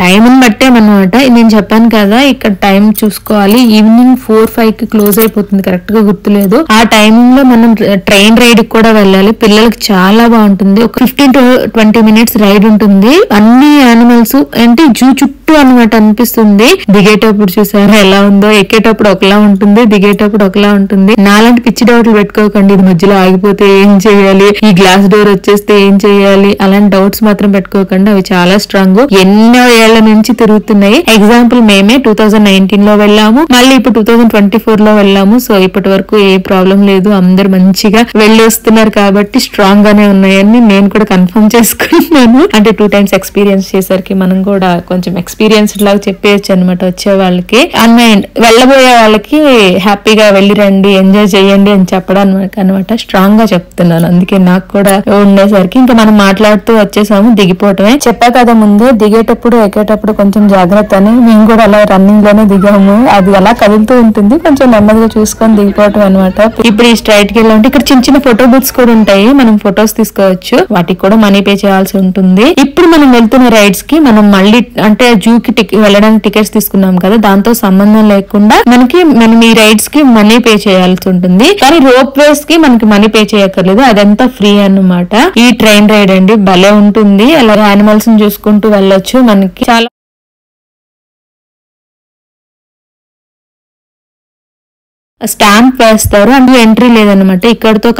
టైం బట్టే అనమాట. నేను చెప్పాను కదా ఇక్కడ టైం చూసుకోవాలి. ఈవినింగ్ 4-5 కి క్లోజ్ అయిపోతుంది, కరెక్ట్ గా గుర్తులేదు. ఆ టైమింగ్ లో మనం ట్రైన్ రైడ్ కూడా వెళ్ళాలి. పిల్లలకి చాలా బాగుంటుంది. ఒక 15-20 మినిట్స్ రైడ్ ఉంటుంది. అన్ని యానిమల్స్ అంటే జూ చుట్టూ అనమాట అనిపిస్తుంది. దిగేటప్పుడు చూసారా ఎలా ఉందో. ఎక్కేటప్పుడు ఒకలా ఉంటుంది, దిగేటప్పుడు ఒకలా ఉంటుంది. నాలాంటి పిచ్చి డౌట్లు పెట్టుకోకండి, ఇది మధ్యలో ఆగిపోతే ఏం చేయాలి, ఈ గ్లాస్ డోర్ వచ్చేస్తే ఏం చేయాలి, అలాంటి డౌట్స్ మాత్రం పెట్టుకోకండి. అవి చాలా స్ట్రాంగ్, ఎన్నో ఏళ్ల నుంచి తిరుగుతున్నాయి. ఎగ్జాంపుల్ మేమే 2019 లో వెళ్ళాము, మళ్ళీ ఇప్పుడు 2024 లో వెళ్ళాము. సో ఇప్పటి వరకు ఏ ప్రాబ్లం లేదు. అందరు మంచిగా వెళ్ళి వస్తున్నారు కాబట్టి స్ట్రాంగ్ గానే ఉన్నాయని నేను కూడా కన్ఫర్మ్ చేసుకున్నాను. అంటే 2 times ఎక్స్పీరియన్స్ చేసరికి మనం కూడా కొంచెం ఎక్స్పీరియన్స్డ్ లాగా చెప్పేయచ్చు అనమాట వచ్చే వాళ్ళకి. అండ్ వెళ్ళబోయే వాళ్ళకి హ్యాపీగా వెళ్ళి రండి, ఎంజాయ్ చేయండి అని చెప్పడానికి అనమాట స్ట్రాంగ్ గా చెప్తున్నాను. అందుకే నాకు కూడా ఉండేసరికి ఇంకా మనం మాట్లాడుతూ వచ్చేసాము. దిగిపోవటమే. చెప్పా కదా ముందే, దిగేటప్పుడు ఎక్కేటప్పుడు కొంచెం జాగ్రత్త అని. మేము కూడా అలా రన్నింగ్ లోనే దిగాము. అది అలా కదులుతూ ఉంటుంది, కొంచెం నెమ్మదిగా చూసుకొని దిగిపోవటం అనమాట. ఇప్పుడు ఈ స్ట్రైట్ కి వెళ్ళాలంటే ఇక్కడ చిన్న చిన్న ఫోటో బూత్స్ కూడా ఉంటాయి, మనం ఫొటోస్ తీసుకోవచ్చు. వాటికి కూడా మనీ పే చేయాల్సి ఉంటుంది. ఇప్పుడు మనం వెళ్తున్న రైడ్స్ కి మనం మళ్ళీ అంటే జూకి వెళ్ళడానికి టికెట్స్ తీసుకున్నాం కదా, దాంతో సంబంధం లేకుండా మనం ఈ రైడ్స్ కి మనీ పే చేయాల్సి ఉంటుంది. కానీ రోప్ వేస్ కి మనకి మనీ పే చేయక్కర్లేదు, అదంతా ఫ్రీ అన్నమాట. ఈ ట్రైన్ రైడ్ అండి భలే ఉంటుంది. అలా యానిమల్స్ ని చూసుకుంటూ వెళ్ళొచ్చు. మనకి చాలా స్టాంప్ వేస్తారు, అంటే ఎంట్రీ లేదనమాట, ఇక్కడతో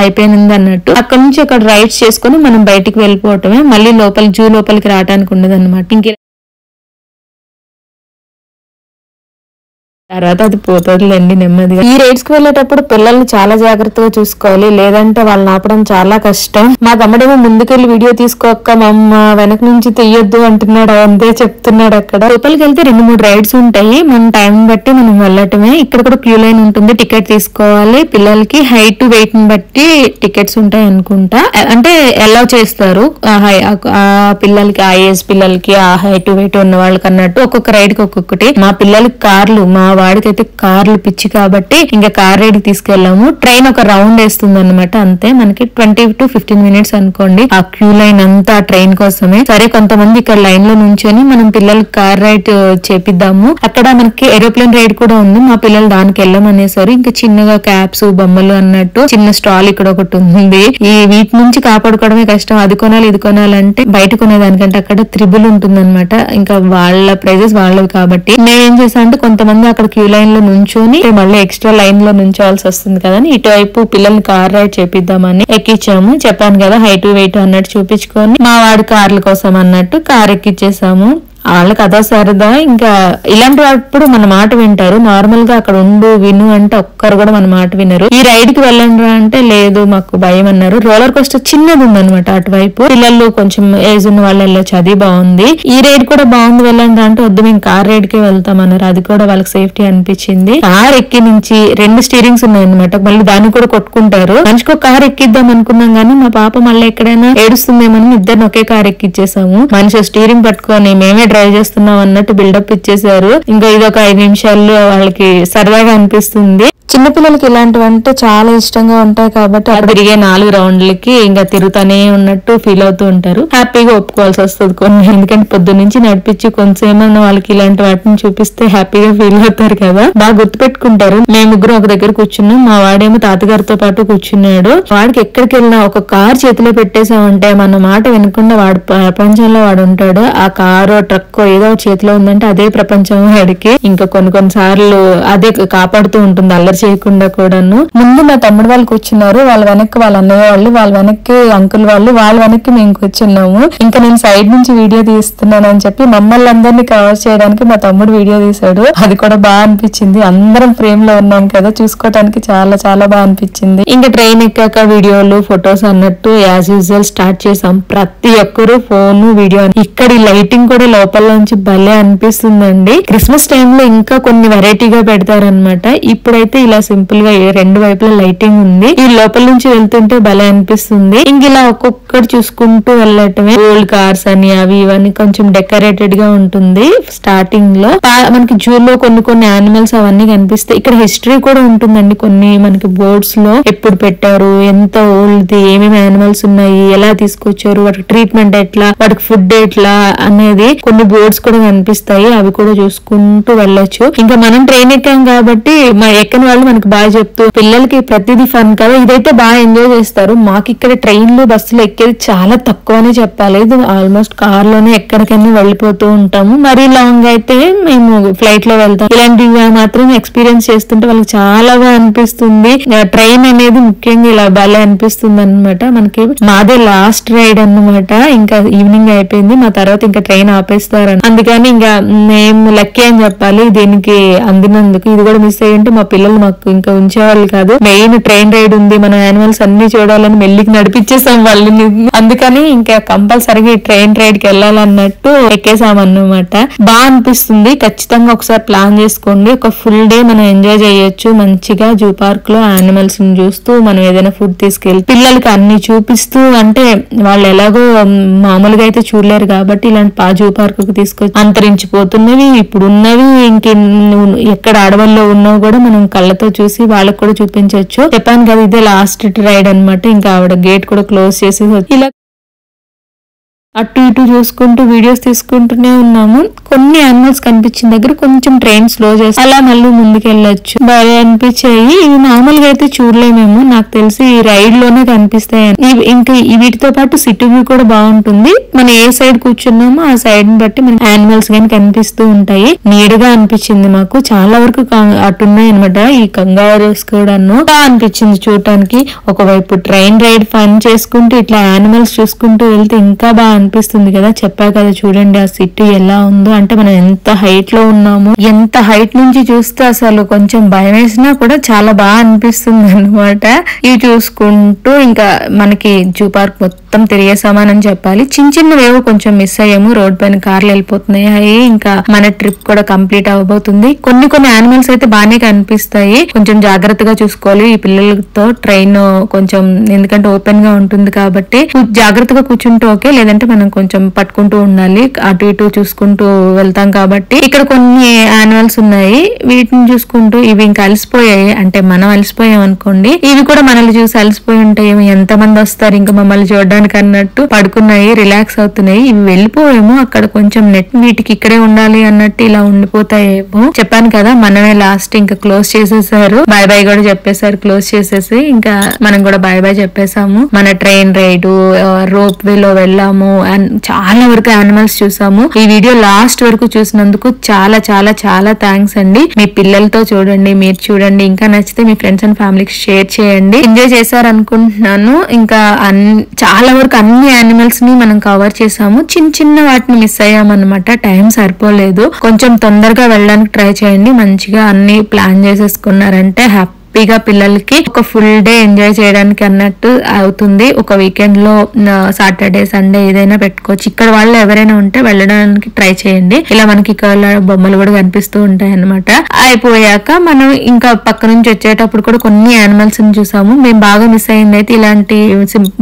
అయిపోయింది అన్నట్టు. అక్కడ నుంచి అక్కడ రైడ్స్ చేసుకుని మనం బయటికి వెళ్ళిపోవటమే. మళ్ళీ జూ లోపలికి రావడానికి ఉండదు అనమాట. ఇంకే తర్వాత అది పోతుందిలేండి నెమ్మదిగా. ఈ రైడ్స్ కి వెళ్ళేటప్పుడు పిల్లల్ని చాలా జాగ్రత్తగా చూసుకోవాలి, లేదంటే వాళ్ళని ఆపడం చాలా కష్టం. మా తమ్ముడేమో ముందుకెళ్ళి వీడియో తీసుకోక మమ్మ వెనక నుంచి తీయొద్దు అంటున్నాడు, అంతే చెప్తున్నాడు. అక్కడ లోపలికి వెళ్తే 2-3 రైడ్స్ ఉంటాయి, మన టైం బట్టి మనం వెళ్ళటమే. ఇక్కడ కూడా క్యూ లైన్ ఉంటుంది, టికెట్ తీసుకోవాలి. పిల్లలకి హైట్ వెయిట్ ని బట్టి టికెట్స్ ఉంటాయి అనుకుంటా, అంటే అలౌ చేస్తారు. ఆ పిల్లలకి, ఆ ఏజ్ పిల్లలకి, ఆ హైట్ వెయిట్ ఉన్న వాళ్ళకి అన్నట్టు ఒక్కొక్క రైడ్ కి ఒక్కొక్కటి. మా పిల్లలకి కార్లు, మా వాడికైతే కార్లు పిచ్చి కాబట్టి ఇంకా కార్ రైడ్ కి తీసుకెళ్లాము. ట్రైన్ ఒక రౌండ్ వేస్తుంది అనమాట, అంతే. మనకి 20-15 మినిట్స్ అనుకోండి ఆ క్యూ లైన్ అంతా ట్రైన్ కోసమే. సరే కొంతమంది ఇక్కడ లైన్ లో నుంచొని మనం పిల్లలకి కార్ రైడ్ చేపిద్దాము. అక్కడ మనకి ఏరోప్లేన్ రైడ్ కూడా ఉంది. మా పిల్లలు దానికి వెళ్ళమనేసరి ఇంకా చిన్నగా క్యాప్స్, బొమ్మలు అన్నట్టు చిన్న స్టాల్ ఇక్కడ ఒకటి ఉంది. ఈ వీటి నుంచి కాపాడుకోవడమే కష్టం. అది కొనాలి ఇది కొనాలంటే బయట కొనేదానికంటే అక్కడ త్రిబుల్ ఉంటుంది అనమాట. ఇంకా వాళ్ళ ప్రైజెస్ వాళ్ళవి కాబట్టి నేనేం చేశాను అంటే కొంతమంది అక్కడ క్యూ లైన్ లో నుంచొని మళ్ళీ ఎక్స్ట్రా లైన్ లో నుంచోవాల్సి వస్తుంది కదా అని ఇటువైపు పిల్లల్ని కార్ రైడ్ చేపిద్దామని ఎక్కించాము. చెప్పాను కదా హైట్ వెయిట్ అన్నట్టు చూపించుకొని మా వాడి కార్ల కోసం అన్నట్టు కార్ ఎక్కిచ్చేసాము. వాళ్ళకి అదో సరదా. ఇంకా ఇలాంటి వాడు మన మాట వింటారు. నార్మల్ గా అక్కడ ఉండు విను అంటే ఒక్కరు కూడా మన మాట వినరు. ఈ రైడ్ కి వెళ్ళండి అంటే లేదు మాకు భయం అన్నారు. రోలర్ కోస్టర్ చిన్నది ఉందన్నమాట అటువైపు, పిల్లలు కొంచెం ఏజ్ ఉన్న వాళ్ళు వెళ్ళొచ్చు, అది బాగుంది. ఈ రైడ్ కూడా బాగుంది వెళ్ళండి అంటే వద్దు మేము కార్ రైడ్ కి వెళ్తామన్నారు. అది కూడా వాళ్ళకి సేఫ్టీ అనిపించింది. కార్ ఎక్కి నుంచి 2 స్టీరింగ్స్ ఉన్నాయన్నమాట, మళ్ళీ దాన్ని కూడా కొట్టుకుంటారు. మనిషికి ఒక కార్ ఎక్కిద్దాం అనుకున్నాం గానీ మా పాప మళ్ళీ ఎక్కడైనా ఏడుస్తుందేమని ఇద్దరిని ఒకే కార్ ఎక్కిచ్చేసాము. మనిషి స్టీరింగ్ పట్టుకొని మేమే డ్రైవ్ చేస్తున్నాం అన్నట్టు బిల్డప్ ఇచ్చేసారు. ఇంకా ఇది ఒక 5 నిమిషాల్లో వాళ్ళకి సరదాగా అనిపిస్తుంది. చిన్నపిల్లలకి ఇలాంటివంటే చాలా ఇష్టంగా ఉంటాయి కాబట్టి తిరిగే 4 రౌండ్లకి ఇంకా తిరుగుతానే ఉన్నట్టు ఫీల్ అవుతూ ఉంటారు. హ్యాపీగా ఒప్పుకోవాల్సి వస్తుంది కొన్ని, ఎందుకంటే పొద్దు నుంచి నడిపించి కొంచెం వాళ్ళకి ఇలాంటి వాటిని చూపిస్తే హ్యాపీగా ఫీల్ అవుతారు కదా, బాగా గుర్తుపెట్టుకుంటారు. మేము ముగ్గురు ఒక దగ్గర కూర్చున్నాం, మా వాడేమో తాతగారితో పాటు కూర్చున్నాడు. వాడికి ఎక్కడికి వెళ్ళినా ఒక కార్ చేతిలో పెట్టేసామంటే మన మాట వినకుండా వాడు ప్రపంచంలో వాడు ఉంటాడు. ఆ కారో ట్రక్కో ఏదో చేతిలో ఉందంటే అదే ప్రపంచం వాడికి. ఇంకా కొన్ని సార్లు అదే కాపాడుతూ ఉంటుంది అల్లరి చేయకుండా కూడాను. ముందు మా తమ్ముడు వాళ్ళు కూర్చున్నారు, వాళ్ళ వెనక్కి వాళ్ళ అన్నయ్య వాళ్ళు, వాళ్ళ వెనక్కి అంకుల్ వాళ్ళు, వాళ్ళ వెనక్కి మేము కూర్చున్నాము. ఇంకా నేను సైడ్ నుంచి వీడియో తీస్తున్నాను అని చెప్పి మమ్మల్ని అందరినీ కవర్ చేయడానికి మా తమ్ముడు వీడియో తీశాడు. అది కూడా బాగా అనిపించింది. అందరం ఫ్రేమ్ లో ఉన్నాం కదా, చూసుకోవడానికి చాలా చాలా బాగా అనిపించింది. ఇంకా ట్రైన్ ఎక్కాక వీడియోలు ఫొటోస్ అన్నట్టు యాజ్ యూజువల్ స్టార్ట్ చేసాం. ప్రతి ఒక్కరు ఫోన్ వీడియో. ఇక్కడ లైటింగ్ కూడా లోపల నుంచి భలే అనిపిస్తుందండి. క్రిస్మస్ టైమ్ లో ఇంకా కొన్ని వెరైటీగా పెడతారనమాట. ఇప్పుడైతే ఇలా సింపుల్ గా 2 వైపులా లైటింగ్ ఉంది. ఈ లోపల నుంచి వెళ్తుంటే భలే అనిపిస్తుంది. ఇంక ఇలా ఒక్కొక్కటి చూసుకుంటూ వెళ్ళటమే. ఓల్డ్ కార్స్ అని అవి ఇవన్నీ కొంచెం డెకరేటెడ్ గా ఉంటుంది. స్టార్టింగ్ లో మనకి జూ లో కొన్ని యానిమల్స్ అవన్నీ కనిపిస్తాయి. ఇక్కడ హిస్టరీ కూడా ఉంటుందండి. కొన్ని మనకి బోర్డ్స్ లో ఎప్పుడు పెట్టారు, ఎంత ఓల్డ్, ఏమేమి యానిమల్స్ ఉన్నాయి, ఎలా తీసుకొచ్చారు, వాటికి ట్రీట్మెంట్ ఎట్లా, వాటికి ఫుడ్ ఎట్లా అనేది కొన్ని బోర్డ్స్ కూడా కనిపిస్తాయి. అవి కూడా చూసుకుంటూ వెళ్ళొచ్చు. ఇంకా మనం ట్రైన్ ఎక్కాం కాబట్టి ఎక్కని వాళ్ళు మనకి బాగా చెప్తూ, పిల్లలకి ప్రతిదీ ఫన్ కదా, ఇదైతే బాగా ఎంజాయ్ చేస్తారు. మాకు ఇక్కడ ట్రైన్లు బస్సులు ఎక్కేది చాలా తక్కువనే చెప్పాలి. ఇది ఆల్మోస్ట్ కార్ లోనే ఎక్కడికైనా వెళ్ళిపోతూ ఉంటాము. మరీ లాంగ్ అయితే మేము ఫ్లైట్ లో వెళ్తాం. ఇలాంటివి మాత్రం ఎక్స్పీరియన్స్ చేస్తుంటే వాళ్ళకి చాలా బాగా అనిపిస్తుంది. ట్రైన్ అనేది ముఖ్యంగా ఇలా భలే అనిపిస్తుంది అనమాట. మనకి మాదే లాస్ట్ రైడ్ అన్నమాట. ఇంకా ఈవినింగ్ అయిపోయింది, మా తర్వాత ఇంకా ట్రైన్ ఆపేస్తారని. అందుకని ఇంకా మేము లక్కీ అని చెప్పాలి దీనికి అందినందుకు. ఇది కూడా మిస్ అయ్యి ఉంటే మా పిల్లలు మాకు ఇంకా ఉంచేవాళ్ళు కాదు. మెయిన్ ట్రైన్ రైడ్ ఉంది, మన యానిమల్స్ అన్ని చూడాలని మెల్లికి నడిపించేసాం వాళ్ళని. అందుకని ఇంకా కంపల్సరీగా ఈ ట్రైన్ రైడ్ కి వెళ్ళాలన్నట్టు ఎక్కేసామన్నమాట. బాగా అనిపిస్తుంది. ఖచ్చితంగా ఒకసారి ప్లాన్ చేసుకోండి. ఒక ఫుల్ డే మనం ఎంజాయ్ చేయొచ్చు మంచిగా. జూ పార్క్ లో యానిమల్స్ ని చూస్తూ మనం ఏదైనా ఫుడ్ తీసుకెళ్ళి పిల్లలకి అన్ని చూపిస్తూ, అంటే వాళ్ళు ఎలాగో మామూలుగా అయితే చూడలేరు కాబట్టి ఇలాంటి జూ పార్క్ కు తీసుకొచ్చి అంతరించిపోతున్నవి, ఇప్పుడు ఉన్నవి, ఇంక ఎక్కడ అడవుల్లో ఉన్నవి కూడా మనం కళ్ళతో చూసి వాళ్ళకి కూడా చూపించవచ్చు. చెప్పాను కదా ఇదే లాస్ట్ రైడ్ అన్నమాట. ఇంకా ఆవిడ గేట్ కూడా క్లోజ్ చేసి ఇలా అటు ఇటు చూసుకుంటూ వీడియోస్ తీసుకుంటూనే ఉన్నాము. కొన్ని యానిమల్స్ కనిపించిన దగ్గర కొంచెం ట్రైన్ స్లో చేసి అలా మళ్ళీ ముందుకు వెళ్ళొచ్చు. బాగా అనిపించాయి. ఇవి మామూలుగా అయితే చూడలేమేమో, నాకు తెలిసి ఈ రైడ్ లోనే కనిపిస్తాయి. ఇంకా వీటితో పాటు సిటీ వ్యూ కూడా బాగుంటుంది. మనం ఏ సైడ్ కూర్చున్నామో ఆ సైడ్ ని బట్టి మనకి యానిమల్స్ గానీ కనిపిస్తూ ఉంటాయి. నీడగా అనిపించింది మాకు. చాలా వరకు అటున్నాయి అనమాట. ఈ కంగారూస్ కూడాను బాగా అనిపించింది చూడటానికి. ఒకవైపు ట్రైన్ రైడ్ ఫన్ చేసుకుంటూ ఇట్లా యానిమల్స్ చూసుకుంటూ వెళ్తే ఇంకా బాగా అనిపిస్తుంది కదా. చెప్పా కదా చూడండి ఆ సిటీ ఎలా ఉందో. అంటే మనం ఎంత హైట్ లో ఉన్నాము, ఎంత హైట్ నుంచి చూస్తే అసలు కొంచెం భయం వేసినా కూడా చాలా బాగా అనిపిస్తుంది అనమాట. ఇవి చూసుకుంటూ ఇంకా మనకి జూ పార్క్ మొత్తం తిరిగేసామని చెప్పాలి. చిన్నవేవో కొంచెం మిస్ అయ్యాము. రోడ్ పైన కార్లు వెళ్ళిపోతున్నాయి. ఇంకా మన ట్రిప్ కూడా కంప్లీట్ అవ్వబోతుంది. కొన్ని యానిమల్స్ అయితే బాగానే కనిపిస్తాయి. కొంచెం జాగ్రత్తగా చూసుకోవాలి ఈ పిల్లలతో. ట్రైన్ కొంచెం ఎందుకంటే ఓపెన్ గా ఉంటుంది కాబట్టి జాగ్రత్తగా కూర్చుంటూ ఓకే, లేదంటే మనం కొంచెం పట్టుకుంటూ ఉండాలి. అటు ఇటు చూసుకుంటూ వెళ్తాం కాబట్టి. ఇక్కడ కొన్ని యానిమల్స్ ఉన్నాయి, వీటిని చూసుకుంటూ ఇవి ఇంకా అలసిపోయాయి. అంటే మనం అలసిపోయాం అనుకోండి, ఇవి కూడా మనల్ని చూసి అలసిపోయి ఉంటాయి. ఎంత మంది వస్తారు ఇంకా మమ్మల్ని చూడడానికి అన్నట్టు పడుకున్నాయి, రిలాక్స్ అవుతున్నాయి. ఇవి వెళ్ళిపోయేమో అక్కడ కొంచెం నెట్ వీటికి ఇక్కడే ఉండాలి అన్నట్టు ఇలా ఉండిపోతాయేమో. చెప్పాను కదా మనమే లాస్ట్ ఇంకా క్లోజ్ చేసేసారు. బాయ్ బాయ్ కూడా చెప్పేశారు క్లోజ్ చేసేసి. ఇంకా మనం కూడా బాయ్ బాయ్ చెప్పేసాము. మన ట్రైన్ రైడ్, రోప్ వే లో వెళ్ళాము. చాలా వరకు యానిమల్స్ చూసాము. ఈ వీడియో లాస్ట్ వరకు చూసినందుకు చాలా చాలా చాలా థ్యాంక్స్ అండి. మీ పిల్లలతో చూడండి, మీరు చూడండి. ఇంకా నచ్చితే మీ ఫ్రెండ్స్ అండ్ ఫ్యామిలీకి షేర్ చేయండి. ఎంజాయ్ చేశారు అనుకుంటున్నాను. ఇంకా చాలా వరకు అన్ని యానిమల్స్ ని మనం కవర్ చేసాము. చిన్న వాటిని మిస్ అయ్యామన్నమాట. టైం సరిపోలేదు. కొంచెం తొందరగా వెళ్ళడానికి ట్రై చేయండి. మంచిగా అన్ని ప్లాన్ చేసేసుకున్నారంటే హ్యాపీగా పిల్లలకి ఒక ఫుల్ డే ఎంజాయ్ చేయడానికి అన్నట్టు అవుతుంది. ఒక వీకెండ్ లో సాటర్డే సండే ఏదైనా పెట్టుకోవచ్చు. ఇక్కడ వాళ్ళు ఎవరైనా ఉంటే వెళ్ళడానికి ట్రై చేయండి. ఇలా మనకి ఇక్కడ బొమ్మలు కూడా కనిపిస్తూ ఉంటాయి అన్నమాట. అయిపోయాక మనం ఇంకా పక్క నుంచి వచ్చేటప్పుడు కూడా కొన్ని యానిమల్స్ ని చూసాము. మేము బాగా మిస్ అయింది అయితే ఇలాంటి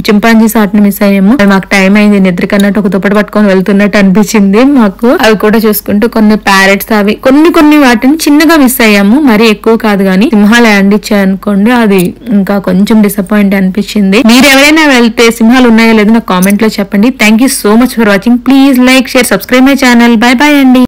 చింపాంజీస్ వాటిని మిస్ అయ్యాము. మాకు టైం అయింది నిద్రకన్నట్టు ఒక దుప్పటి పట్టుకొని వెళ్తున్నట్టు అనిపించింది మాకు. అవి కూడా చూసుకుంటూ కొన్ని ప్యారెట్స్ అవి కొన్ని వాటిని చిన్నగా మిస్ అయ్యాము. మరీ ఎక్కువ కాదు కానీ సింహాలే అండి వచ్చాయనుకోండి, అది ఇంకా కొంచెం డిసప్పాయింట్ అనిపించింది. మీరు ఎవరైనా వెళ్తే సింహాలు ఉన్నాయో లేదో నాకు కామెంట్ లో చెప్పండి. Thank you so much for watching. Please like, share, subscribe my channel. By by అండి.